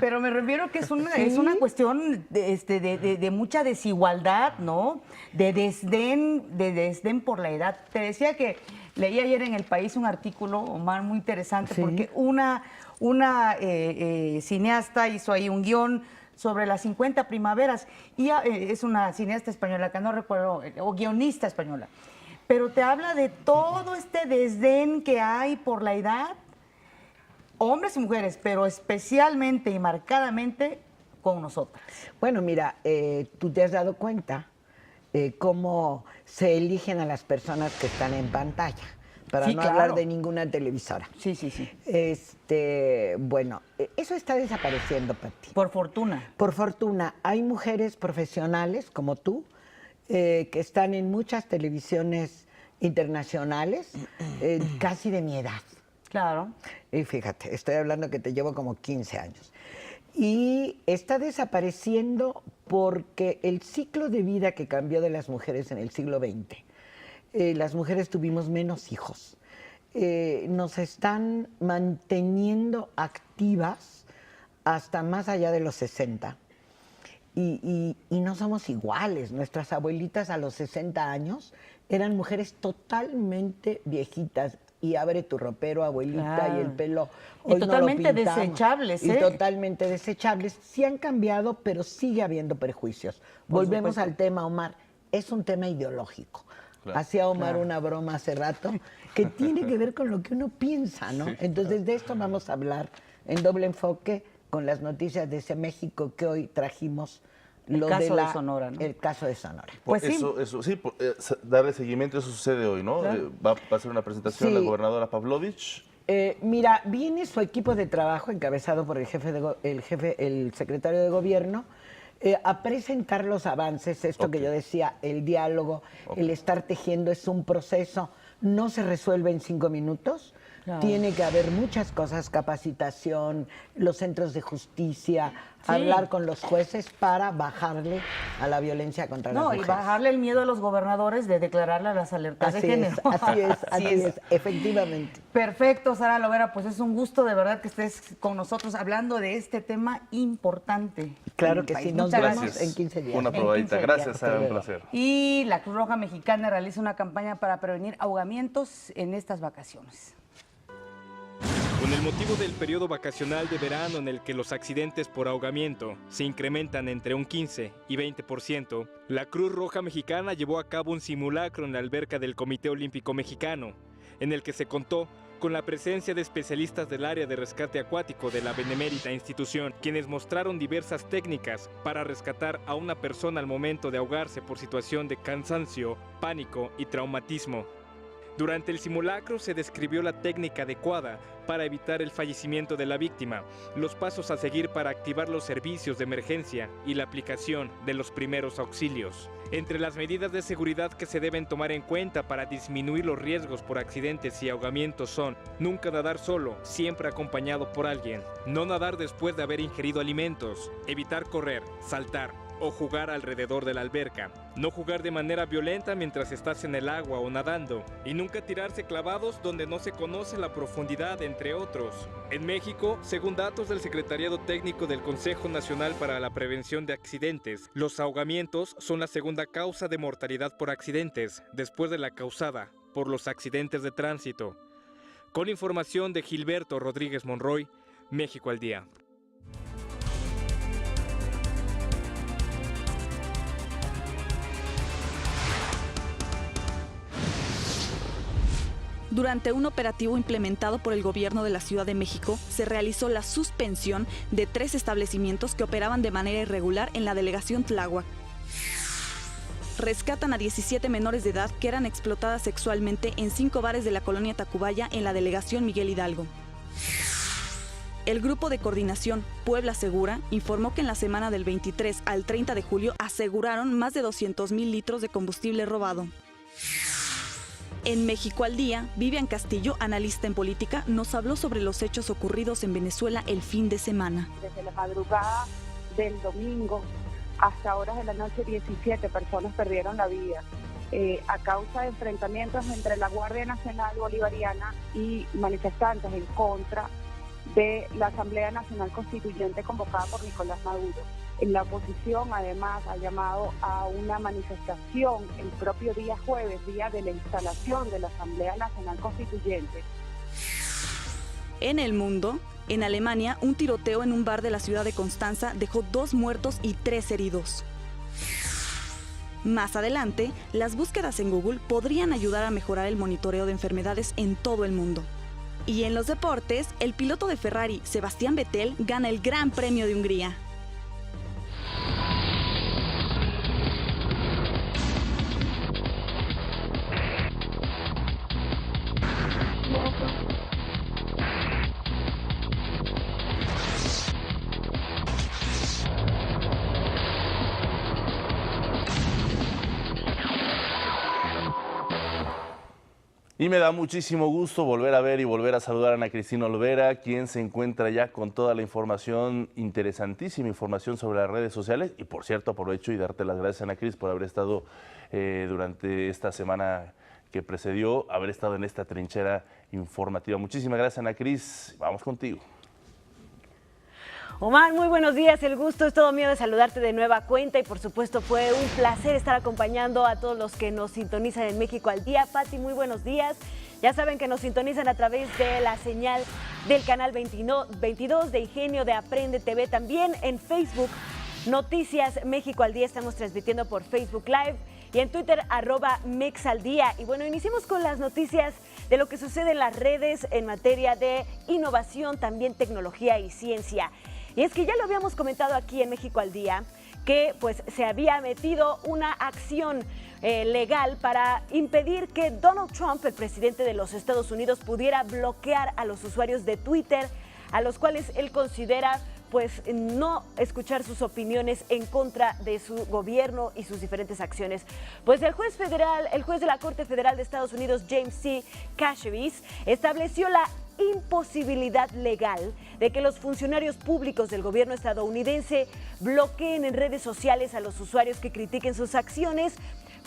pero me refiero que es una cuestión de mucha desigualdad, ¿no? De desdén por la edad. Te decía que leí ayer en El País un artículo, Omar, muy interesante, porque una cineasta hizo ahí un guión sobre las 50 primaveras, y es una cineasta española, que no recuerdo, o guionista española, pero te habla de todo este desdén que hay por la edad, hombres y mujeres, pero especialmente y marcadamente con nosotras. Bueno, mira, tú te has dado cuenta cómo se eligen a las personas que están en pantalla, para no hablar de ninguna televisora. Sí. Bueno, eso está desapareciendo, Pati. Por fortuna. Por fortuna. Hay mujeres profesionales como tú que están en muchas televisiones internacionales, casi de mi edad. Claro. Y fíjate, estoy hablando que te llevo como 15 años. Y está desapareciendo porque el ciclo de vida que cambió de las mujeres en el siglo XX, las mujeres tuvimos menos hijos. Nos están manteniendo activas hasta más allá de los 60. Y no somos iguales. Nuestras abuelitas a los 60 años eran mujeres totalmente viejitas. Y abre tu ropero, abuelita, Claro. y el pelo. Y totalmente desechables, Y totalmente desechables. Sí han cambiado, pero sigue habiendo prejuicios. Volvemos al tema, Omar. Es un tema ideológico. Claro. Hacía Omar una broma hace rato que tiene que ver con lo que uno piensa, ¿no? Entonces, de esto vamos a hablar en Doble Enfoque con las noticias de ese México que hoy trajimos. El caso de Sonora, ¿no? El caso de Sonora. Pues darle seguimiento, eso sucede hoy, ¿no? Claro. Va a hacer una presentación la gobernadora Pavlovich. Mira, viene su equipo de trabajo encabezado por el secretario de gobierno a presentar los avances, esto que yo decía, el diálogo, el estar tejiendo es un proceso, no se resuelve en 5 minutos. Claro. Tiene que haber muchas cosas, capacitación, los centros de justicia, hablar con los jueces para bajarle a la violencia contra las mujeres. Y bajarle el miedo a los gobernadores de declararle las alertas de género. Así es, efectivamente. Perfecto, Sara Lovera, pues es un gusto de verdad que estés con nosotros hablando de este tema importante. Claro que sí, nos vemos en 15 días. Una probadita. Gracias, Sara, un placer. Y la Cruz Roja Mexicana realiza una campaña para prevenir ahogamientos en estas vacaciones. Con el motivo del periodo vacacional de verano en el que los accidentes por ahogamiento se incrementan entre un 15 y 20%, la Cruz Roja Mexicana llevó a cabo un simulacro en la alberca del Comité Olímpico Mexicano, en el que se contó con la presencia de especialistas del área de rescate acuático de la benemérita institución, quienes mostraron diversas técnicas para rescatar a una persona al momento de ahogarse por situación de cansancio, pánico y traumatismo. Durante el simulacro se describió la técnica adecuada para evitar el fallecimiento de la víctima, los pasos a seguir para activar los servicios de emergencia y la aplicación de los primeros auxilios. Entre las medidas de seguridad que se deben tomar en cuenta para disminuir los riesgos por accidentes y ahogamientos son: nunca nadar solo, siempre acompañado por alguien; no nadar después de haber ingerido alimentos; evitar correr, saltar o jugar alrededor de la alberca. No jugar de manera violenta mientras estás en el agua o nadando. Y nunca tirarse clavados donde no se conoce la profundidad, entre otros. En México, según datos del Secretariado Técnico del Consejo Nacional para la Prevención de Accidentes, los ahogamientos son la segunda causa de mortalidad por accidentes, después de la causada por los accidentes de tránsito. Con información de Gilberto Rodríguez Monroy, México al Día. Durante un operativo implementado por el gobierno de la Ciudad de México, se realizó la suspensión de 3 establecimientos que operaban de manera irregular en la delegación Tláhuac. Rescatan a 17 menores de edad que eran explotadas sexualmente en 5 bares de la colonia Tacubaya en la delegación Miguel Hidalgo. El Grupo de Coordinación Puebla Segura informó que en la semana del 23 al 30 de julio aseguraron más de 200,000 litros de combustible robado. En México al Día, Vivian Castillo, analista en política, nos habló sobre los hechos ocurridos en Venezuela el fin de semana. Desde la madrugada del domingo hasta horas de la noche, 17 personas perdieron la vida a causa de enfrentamientos entre la Guardia Nacional Bolivariana y manifestantes en contra de la Asamblea Nacional Constituyente convocada por Nicolás Maduro. La oposición además ha llamado a una manifestación el propio día jueves, día de la instalación de la Asamblea Nacional Constituyente. En el mundo, en Alemania, un tiroteo en un bar de la ciudad de Constanza dejó 2 muertos y 3 heridos. Más adelante, las búsquedas en Google podrían ayudar a mejorar el monitoreo de enfermedades en todo el mundo. Y en los deportes, el piloto de Ferrari, Sebastián Vettel, gana el Gran Premio de Hungría. Y me da muchísimo gusto volver a ver y volver a saludar a Ana Cristina Olvera, quien se encuentra ya con toda la información, interesantísima información sobre las redes sociales. Y por cierto, aprovecho y darte las gracias, Ana Cris, por haber estado durante esta semana que precedió, haber estado en esta trinchera informativa. Muchísimas gracias, Ana Cris. Vamos contigo. Omar, muy buenos días, el gusto es todo mío de saludarte de nueva cuenta y por supuesto fue un placer estar acompañando a todos los que nos sintonizan en México al Día. Pati, muy buenos días. Ya saben que nos sintonizan a través de la señal del canal 22 de Ingenio de Aprende TV, también en Facebook, Noticias México al Día, estamos transmitiendo por Facebook Live y en Twitter @mexaldía. Y bueno, iniciemos con las noticias de lo que sucede en las redes en materia de innovación, también tecnología y ciencia. Y es que ya lo habíamos comentado aquí en México al Día, que pues se había metido una acción legal para impedir que Donald Trump, el presidente de los Estados Unidos, pudiera bloquear a los usuarios de Twitter, a los cuales él considera pues no escuchar sus opiniones en contra de su gobierno y sus diferentes acciones. Pues el juez de la Corte Federal de Estados Unidos, James C. Kashevis, estableció la imposibilidad legal de que los funcionarios públicos del gobierno estadounidense bloqueen en redes sociales a los usuarios que critiquen sus acciones,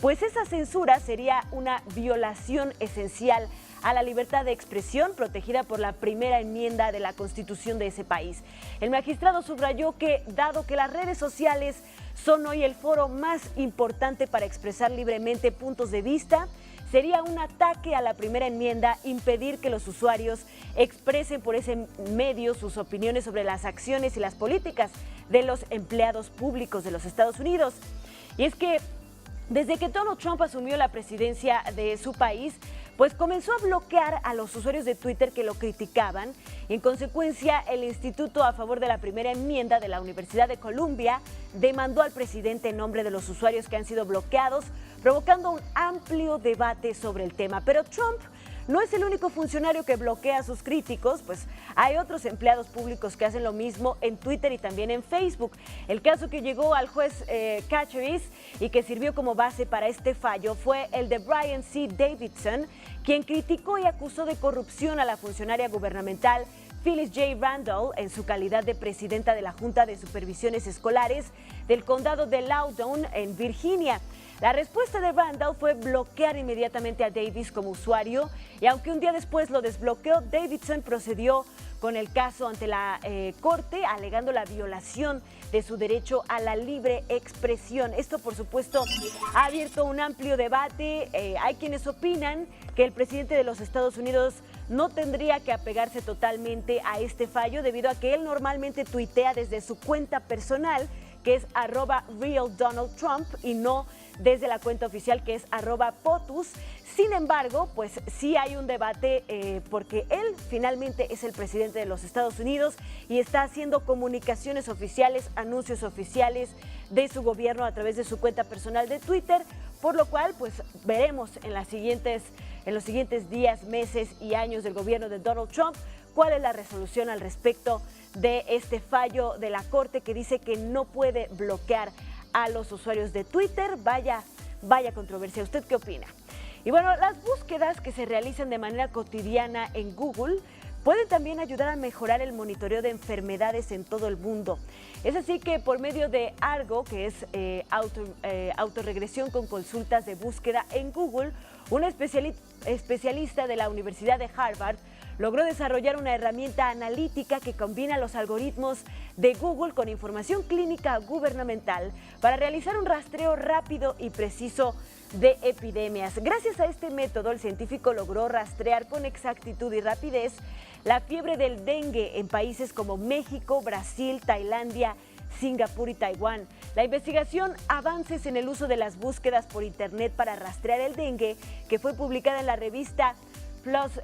pues esa censura sería una violación esencial a la libertad de expresión protegida por la primera enmienda de la Constitución de ese país. El magistrado subrayó que, dado que las redes sociales son hoy el foro más importante para expresar libremente puntos de vista, sería un ataque a la primera enmienda impedir que los usuarios expresen por ese medio sus opiniones sobre las acciones y las políticas de los empleados públicos de los Estados Unidos. Y es que desde que Donald Trump asumió la presidencia de su país, pues comenzó a bloquear a los usuarios de Twitter que lo criticaban y en consecuencia el Instituto a favor de la primera enmienda de la Universidad de Columbia demandó al presidente en nombre de los usuarios que han sido bloqueados, provocando un amplio debate sobre el tema. Pero Trump no es el único funcionario que bloquea a sus críticos, pues hay otros empleados públicos que hacen lo mismo en Twitter y también en Facebook. El caso que llegó al juez Kashevis y que sirvió como base para este fallo fue el de Brian C. Davidson, quien criticó y acusó de corrupción a la funcionaria gubernamental Phyllis J. Randall en su calidad de presidenta de la Junta de Supervisiones Escolares del condado de Loudoun, en Virginia. La respuesta de Randall fue bloquear inmediatamente a Davis como usuario, y aunque un día después lo desbloqueó, Davidson procedió con el caso ante la corte, alegando la violación de su derecho a la libre expresión. Esto, por supuesto, ha abierto un amplio debate. Hay quienes opinan que el presidente de los Estados Unidos no tendría que apegarse totalmente a este fallo, debido a que él normalmente tuitea desde su cuenta personal, que es @RealDonaldTrump, y no desde la cuenta oficial, que es @POTUS. Sin embargo, pues sí hay un debate porque él finalmente es el presidente de los Estados Unidos y está haciendo comunicaciones oficiales, anuncios oficiales de su gobierno a través de su cuenta personal de Twitter, por lo cual pues veremos en los siguientes días, meses y años del gobierno de Donald Trump cuál es la resolución al respecto de este fallo de la Corte, que dice que no puede bloquear a los usuarios de Twitter. Vaya controversia. ¿Usted qué opina? Y bueno, las búsquedas que se realizan de manera cotidiana en Google pueden también ayudar a mejorar el monitoreo de enfermedades en todo el mundo. Es así que por medio de Argo, que es autorregresión con consultas de búsqueda en Google, una especialista de la Universidad de Harvard logró desarrollar una herramienta analítica que combina los algoritmos de Google con información clínica gubernamental para realizar un rastreo rápido y preciso de epidemias. Gracias a este método, el científico logró rastrear con exactitud y rapidez la fiebre del dengue en países como México, Brasil, Tailandia, Singapur y Taiwán. La investigación Avances en el uso de las búsquedas por Internet para rastrear el dengue, que fue publicada en la revista PLOS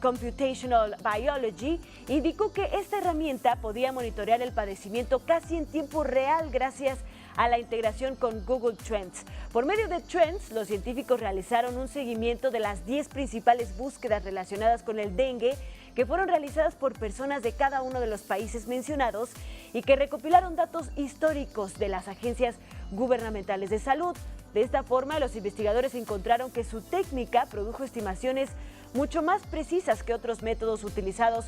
Computational Biology, indicó que esta herramienta podía monitorear el padecimiento casi en tiempo real gracias a la integración con Google Trends. Por medio de Trends, los científicos realizaron un seguimiento de las 10 principales búsquedas relacionadas con el dengue que fueron realizadas por personas de cada uno de los países mencionados y que recopilaron datos históricos de las agencias gubernamentales de salud. De esta forma, los investigadores encontraron que su técnica produjo estimaciones mucho más precisas que otros métodos utilizados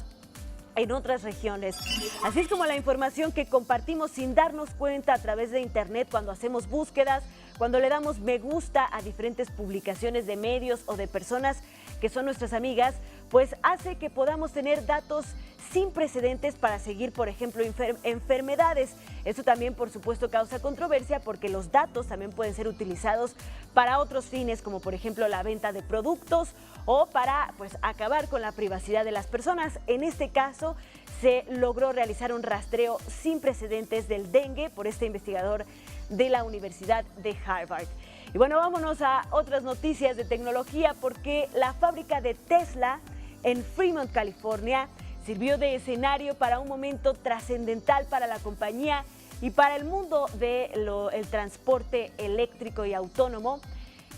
en otras regiones. Así es como la información que compartimos sin darnos cuenta a través de Internet cuando hacemos búsquedas, cuando le damos me gusta a diferentes publicaciones de medios o de personas que son nuestras amigas, pues hace que podamos tener datos sin precedentes para seguir, por ejemplo, enfermedades. Esto también, por supuesto, causa controversia porque los datos también pueden ser utilizados para otros fines, como por ejemplo la venta de productos o para acabar con la privacidad de las personas. En este caso, se logró realizar un rastreo sin precedentes del dengue por este investigador de la Universidad de Harvard. Y bueno, vámonos a otras noticias de tecnología, porque la fábrica de Tesla en Fremont, California, sirvió de escenario para un momento trascendental para la compañía y para el mundo del transporte eléctrico y autónomo,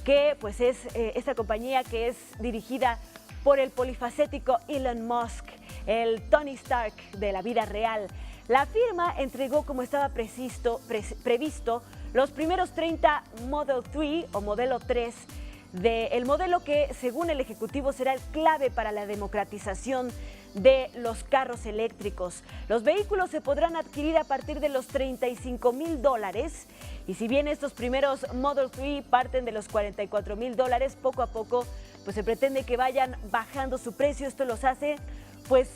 que pues es esta compañía que es dirigida por el polifacético Elon Musk, el Tony Stark de la vida real. La firma entregó, como estaba previsto, los primeros 30 Model 3 o Modelo 3 del modelo que, según el ejecutivo, será el clave para la democratización de los carros eléctricos. Los vehículos se podrán adquirir a partir de los $35,000 y si bien estos primeros Model 3 parten de los $44,000, poco a poco pues se pretende que vayan bajando su precio. Esto los hace pues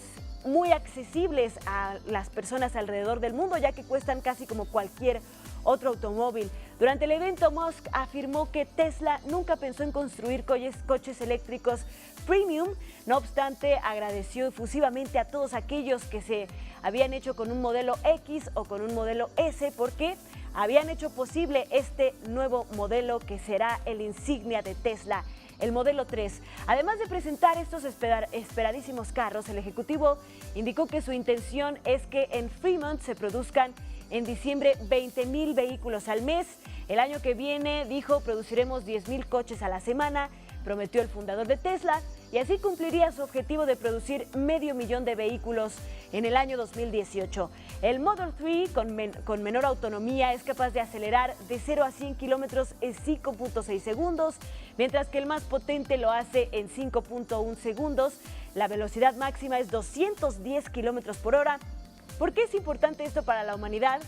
muy accesibles a las personas alrededor del mundo, ya que cuestan casi como cualquier otro automóvil. Durante el evento, Musk afirmó que Tesla nunca pensó en construir coches eléctricos premium. No obstante, agradeció efusivamente a todos aquellos que se habían hecho con un modelo X o con un modelo S, porque habían hecho posible este nuevo modelo que será el insignia de Tesla, el Modelo 3. Además de presentar estos esperadísimos carros, el ejecutivo indicó que su intención es que en Fremont se produzcan en diciembre 20,000 vehículos al mes. El año que viene, dijo, produciremos 10,000 coches a la semana, prometió el fundador de Tesla, y así cumpliría su objetivo de producir 500,000 de vehículos en el año 2018. El Model 3 con menor autonomía es capaz de acelerar de 0 a 100 kilómetros en 5.6 segundos, mientras que el más potente lo hace en 5.1 segundos. La velocidad máxima es 210 kilómetros por hora. ¿Por qué es importante esto para la humanidad?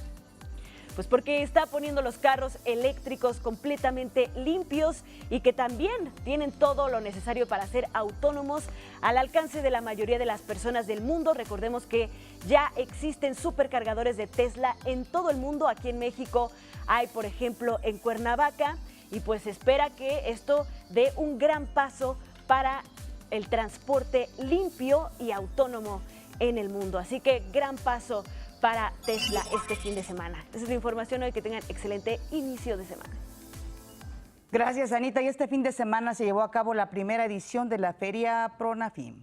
Pues porque está poniendo los carros eléctricos completamente limpios y que también tienen todo lo necesario para ser autónomos al alcance de la mayoría de las personas del mundo. Recordemos que ya existen supercargadores de Tesla en todo el mundo. Aquí en México hay, por ejemplo, en Cuernavaca, y pues se espera que esto dé un gran paso para el transporte limpio y autónomo en el mundo. Así que gran paso para Tesla este fin de semana. Esa es la información hoy, que tengan excelente inicio de semana. Gracias, Anita. Y este fin de semana se llevó a cabo la primera edición de la Feria Pronafim.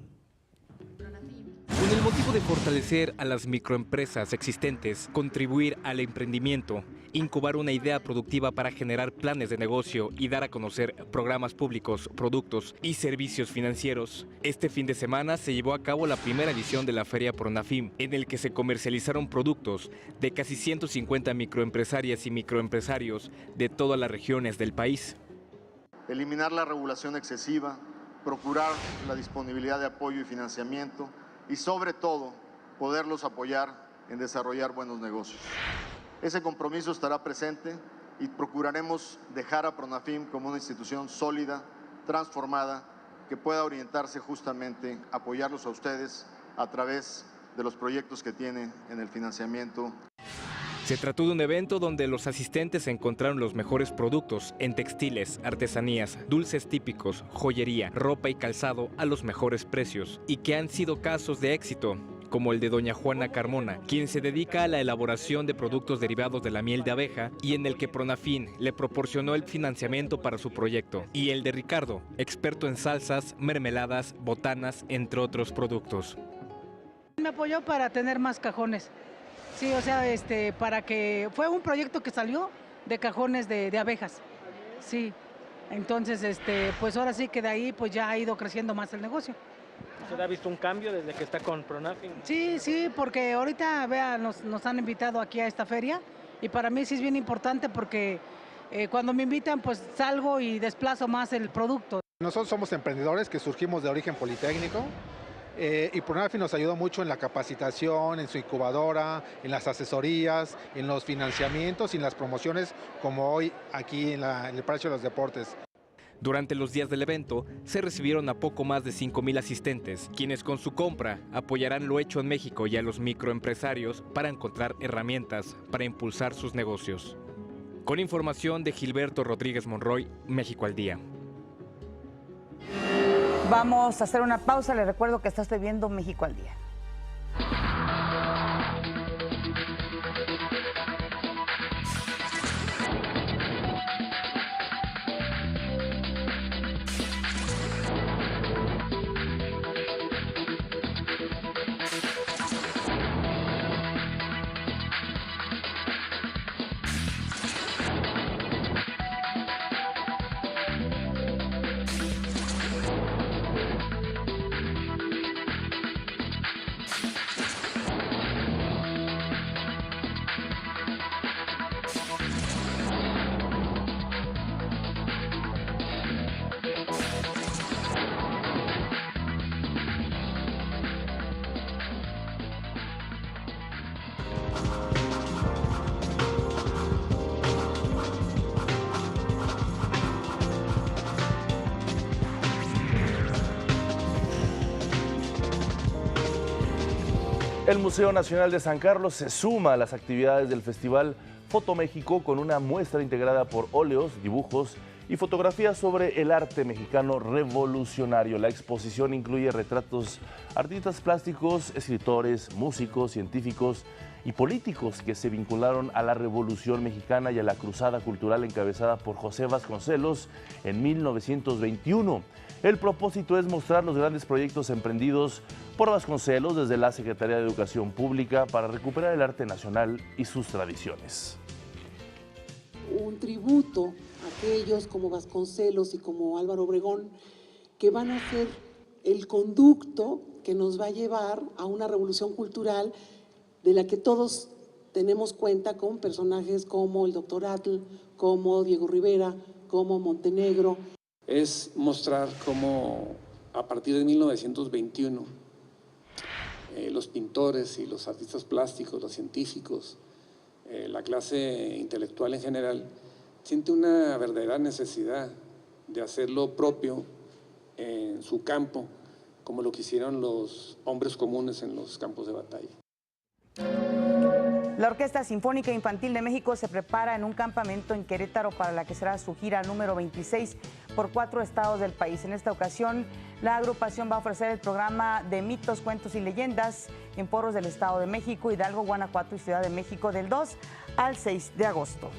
Con el motivo de fortalecer a las microempresas existentes, contribuir al emprendimiento, incubar una idea productiva para generar planes de negocio y dar a conocer programas públicos, productos y servicios financieros. Este fin de semana se llevó a cabo la primera edición de la Feria Pronafim, en el que se comercializaron productos de casi 150 microempresarias y microempresarios de todas las regiones del país. Eliminar la regulación excesiva, procurar la disponibilidad de apoyo y financiamiento y sobre todo poderlos apoyar en desarrollar buenos negocios. Ese compromiso estará presente y procuraremos dejar a Pronafim como una institución sólida, transformada, que pueda orientarse justamente a apoyarlos a ustedes a través de los proyectos que tiene en el financiamiento. Se trató de un evento donde los asistentes encontraron los mejores productos en textiles, artesanías, dulces típicos, joyería, ropa y calzado a los mejores precios, y que han sido casos de éxito, como el de doña Juana Carmona, quien se dedica a la elaboración de productos derivados de la miel de abeja y en el que Pronafim le proporcionó el financiamiento para su proyecto, y el de Ricardo, experto en salsas, mermeladas, botanas, entre otros productos. Me apoyó para tener más cajones. Sí, o sea, para que fue un proyecto que salió de cajones de abejas. Sí. Entonces, pues ahora sí que de ahí pues ya ha ido creciendo más el negocio. ¿Usted ha visto un cambio desde que está con Pronafim? Sí, sí, porque ahorita, vea, nos han invitado aquí a esta feria y para mí sí es bien importante porque cuando me invitan pues salgo y desplazo más el producto. Nosotros somos emprendedores que surgimos de origen politécnico. Y Pronafim nos ayudó mucho en la capacitación, en su incubadora, en las asesorías, en los financiamientos y en las promociones, como hoy aquí en el Palacio de los Deportes. Durante los días del evento, se recibieron a poco más de 5,000 asistentes, quienes con su compra apoyarán lo hecho en México y a los microempresarios para encontrar herramientas para impulsar sus negocios. Con información de Gilberto Rodríguez Monroy, México al Día. Vamos a hacer una pausa. Les recuerdo que estás viendo México al Día. El Museo Nacional de San Carlos se suma a las actividades del Festival Foto México con una muestra integrada por óleos, dibujos y fotografías sobre el arte mexicano revolucionario. La exposición incluye retratos, artistas plásticos, escritores, músicos, científicos y políticos que se vincularon a la Revolución Mexicana y a la cruzada cultural encabezada por José Vasconcelos en 1921. El propósito es mostrar los grandes proyectos emprendidos por Vasconcelos desde la Secretaría de Educación Pública para recuperar el arte nacional y sus tradiciones. Un tributo a aquellos como Vasconcelos y como Álvaro Obregón, que van a ser el conducto que nos va a llevar a una revolución cultural de la que todos tenemos cuenta con personajes como el Dr. Atl, como Diego Rivera, como Montenegro. Es mostrar cómo a partir de 1921, los pintores y los artistas plásticos, los científicos, la clase intelectual en general, siente una verdadera necesidad de hacer lo propio en su campo, como lo que hicieron los hombres comunes en los campos de batalla. La Orquesta Sinfónica Infantil de México se prepara en un campamento en Querétaro para la que será su gira número 26 por 4 estados del país. En esta ocasión, la agrupación va a ofrecer el programa de mitos, cuentos y leyendas en foros del Estado de México, Hidalgo, Guanajuato y Ciudad de México del 2 al 6 de agosto.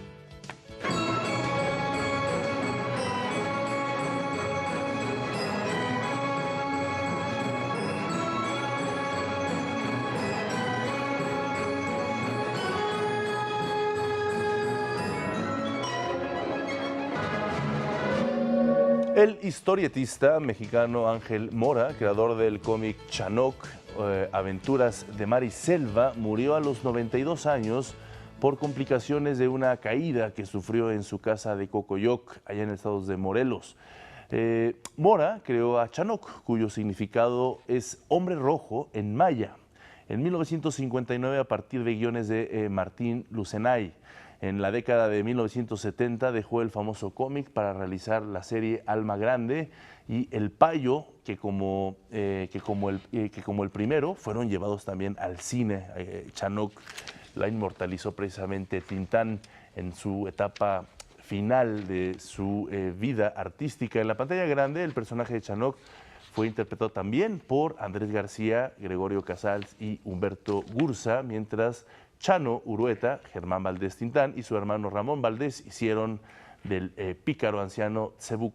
El historietista mexicano Ángel Mora, creador del cómic Chanoc, Aventuras de Mar y Selva, murió a los 92 años por complicaciones de una caída que sufrió en su casa de Cocoyoc, allá en el estado de Morelos. Mora creó a Chanoc, cuyo significado es hombre rojo en maya, en 1959 a partir de guiones de Martín Lucenay. En la década de 1970 dejó el famoso cómic para realizar la serie Alma Grande y El Payo, que como el primero fueron llevados también al cine. Chanoc la inmortalizó precisamente Tintán en su etapa final de su vida artística. En la pantalla grande el personaje de Chanoc fue interpretado también por Andrés García, Gregorio Casals y Humberto Gursa, mientras Chano Urueta, Germán Valdés Tintán y su hermano Ramón Valdés hicieron del pícaro anciano Tsebuc.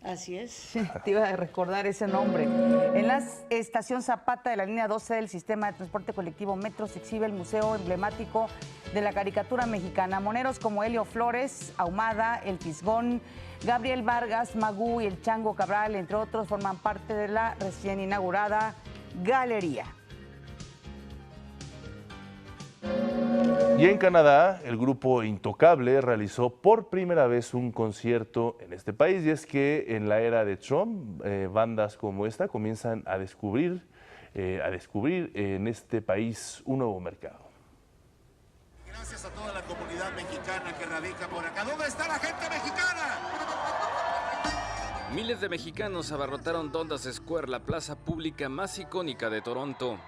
Así es, sí, te iba a recordar ese nombre. En la estación Zapata de la línea 12 del sistema de transporte colectivo Metro se exhibe el museo emblemático de la caricatura mexicana. Moneros como Helio Flores, Ahumada, El Fisgón, Gabriel Vargas, Magú y el Chango Cabral, entre otros, forman parte de la recién inaugurada galería. Y en Canadá, el grupo Intocable realizó por primera vez un concierto en este país, y es que en la era de Trump, bandas como esta comienzan a descubrir en este país un nuevo mercado. Gracias a toda la comunidad mexicana que radica por acá. ¿Dónde está la gente mexicana? Miles de mexicanos abarrotaron Dundas Square, la plaza pública más icónica de Toronto.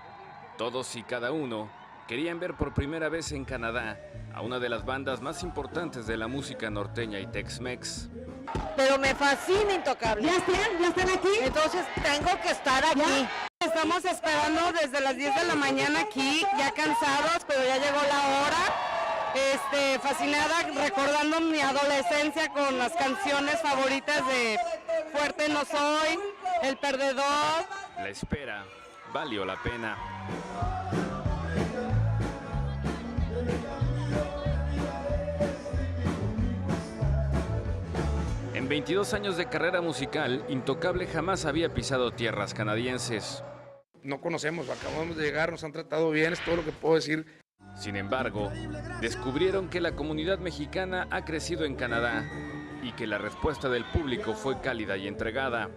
Todos y cada uno querían ver por primera vez en Canadá a una de las bandas más importantes de la música norteña y Tex-Mex. Pero me fascina Intocable. ¿Ya están aquí? Entonces tengo que estar aquí. ¿Ya? Estamos esperando desde las 10 de la mañana aquí, ya cansados, pero ya llegó la hora. Fascinada, recordando mi adolescencia con las canciones favoritas de Fuerte No Soy, El Perdedor. La espera valió la pena. En 22 años de carrera musical, Intocable jamás había pisado tierras canadienses. No conocemos, acabamos de llegar, nos han tratado bien, es todo lo que puedo decir. Sin embargo, descubrieron que la comunidad mexicana ha crecido en Canadá y que la respuesta del público fue cálida y entregada.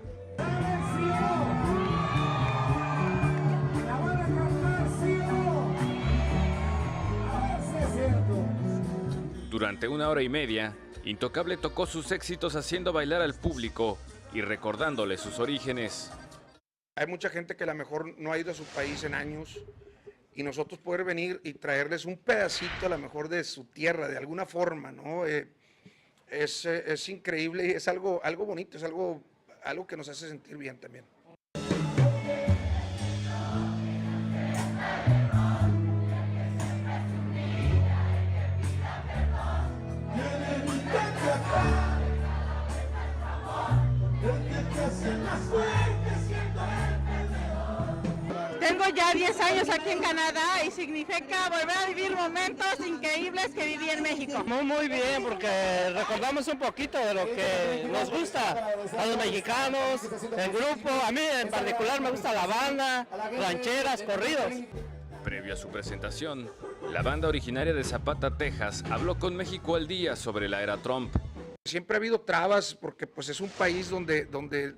Durante 1 hora y media, Intocable tocó sus éxitos haciendo bailar al público y recordándole sus orígenes. Hay mucha gente que a lo mejor no ha ido a su país en años y nosotros poder venir y traerles un pedacito a lo mejor de su tierra, de alguna forma, ¿no? Es increíble y es algo bonito, es algo que nos hace sentir bien también. Tengo ya 10 años aquí en Canadá y significa volver a vivir momentos increíbles que viví en México. Muy bien, porque recordamos un poquito de lo que nos gusta a los mexicanos, el grupo. A mí en particular me gusta la banda, rancheras, corridos. Previo a su presentación, la banda originaria de Zapata, Texas, habló con México al Día sobre la era Trump. Siempre ha habido trabas porque pues es un país donde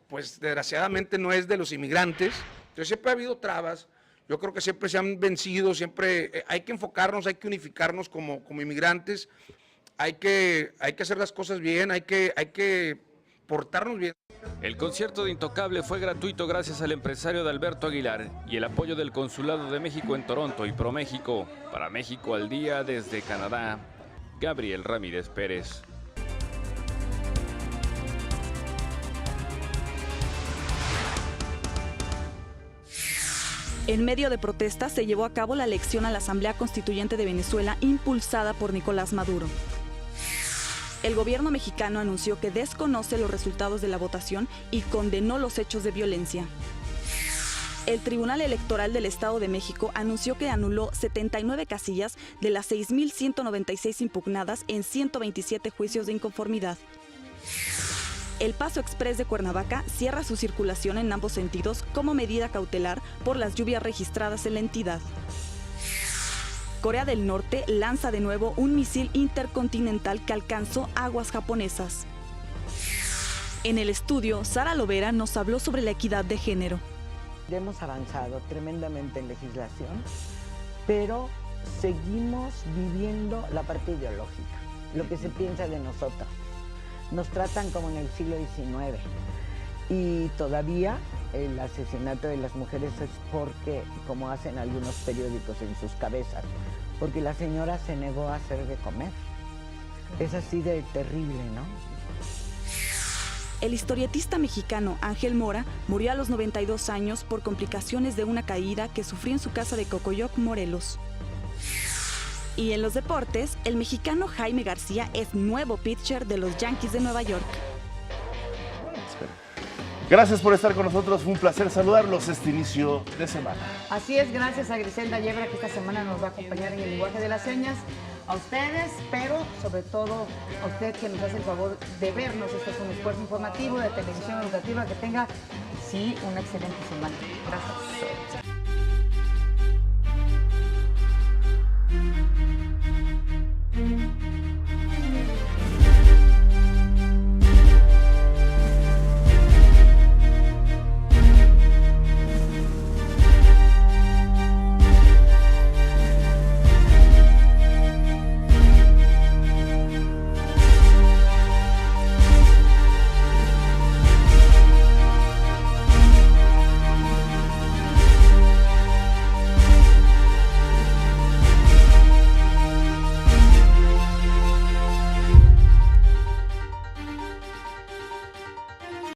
pues desgraciadamente no es de los inmigrantes. Entonces siempre ha habido trabas, yo creo que siempre se han vencido, siempre hay que enfocarnos, hay que unificarnos como inmigrantes, hay que hacer las cosas bien, hay que portarnos bien. El concierto de Intocable fue gratuito gracias al empresario de Alberto Aguilar y el apoyo del Consulado de México en Toronto y ProMéxico. Para México al Día desde Canadá, Gabriel Ramírez Pérez. En medio de protestas se llevó a cabo la elección a la Asamblea Constituyente de Venezuela impulsada por Nicolás Maduro. El gobierno mexicano anunció que desconoce los resultados de la votación y condenó los hechos de violencia. El Tribunal Electoral del Estado de México anunció que anuló 79 casillas de las 6.196 impugnadas en 127 juicios de inconformidad. El Paso Express de Cuernavaca cierra su circulación en ambos sentidos como medida cautelar por las lluvias registradas en la entidad. Corea del Norte lanza de nuevo un misil intercontinental que alcanzó aguas japonesas. En el estudio, Sara Lovera nos habló sobre la equidad de género. Hemos avanzado tremendamente en legislación, pero seguimos viviendo la parte ideológica, lo que se piensa de nosotros. Nos tratan como en el siglo XIX y todavía el asesinato de las mujeres es porque, como hacen algunos periódicos en sus cabezas, porque la señora se negó a hacer de comer. Es así de terrible, ¿no? El historietista mexicano Ángel Mora murió a los 92 años por complicaciones de una caída que sufrió en su casa de Cocoyoc, Morelos. Y en los deportes, el mexicano Jaime García es nuevo pitcher de los Yankees de Nueva York. Gracias por estar con nosotros, fue un placer saludarlos este inicio de semana. Así es, gracias a Griselda Yebra que esta semana nos va a acompañar en el lenguaje de las señas. A ustedes, pero sobre todo a usted que nos hace el favor de vernos. Esto es un esfuerzo informativo de televisión educativa. Que tenga, sí, una excelente semana. Gracias.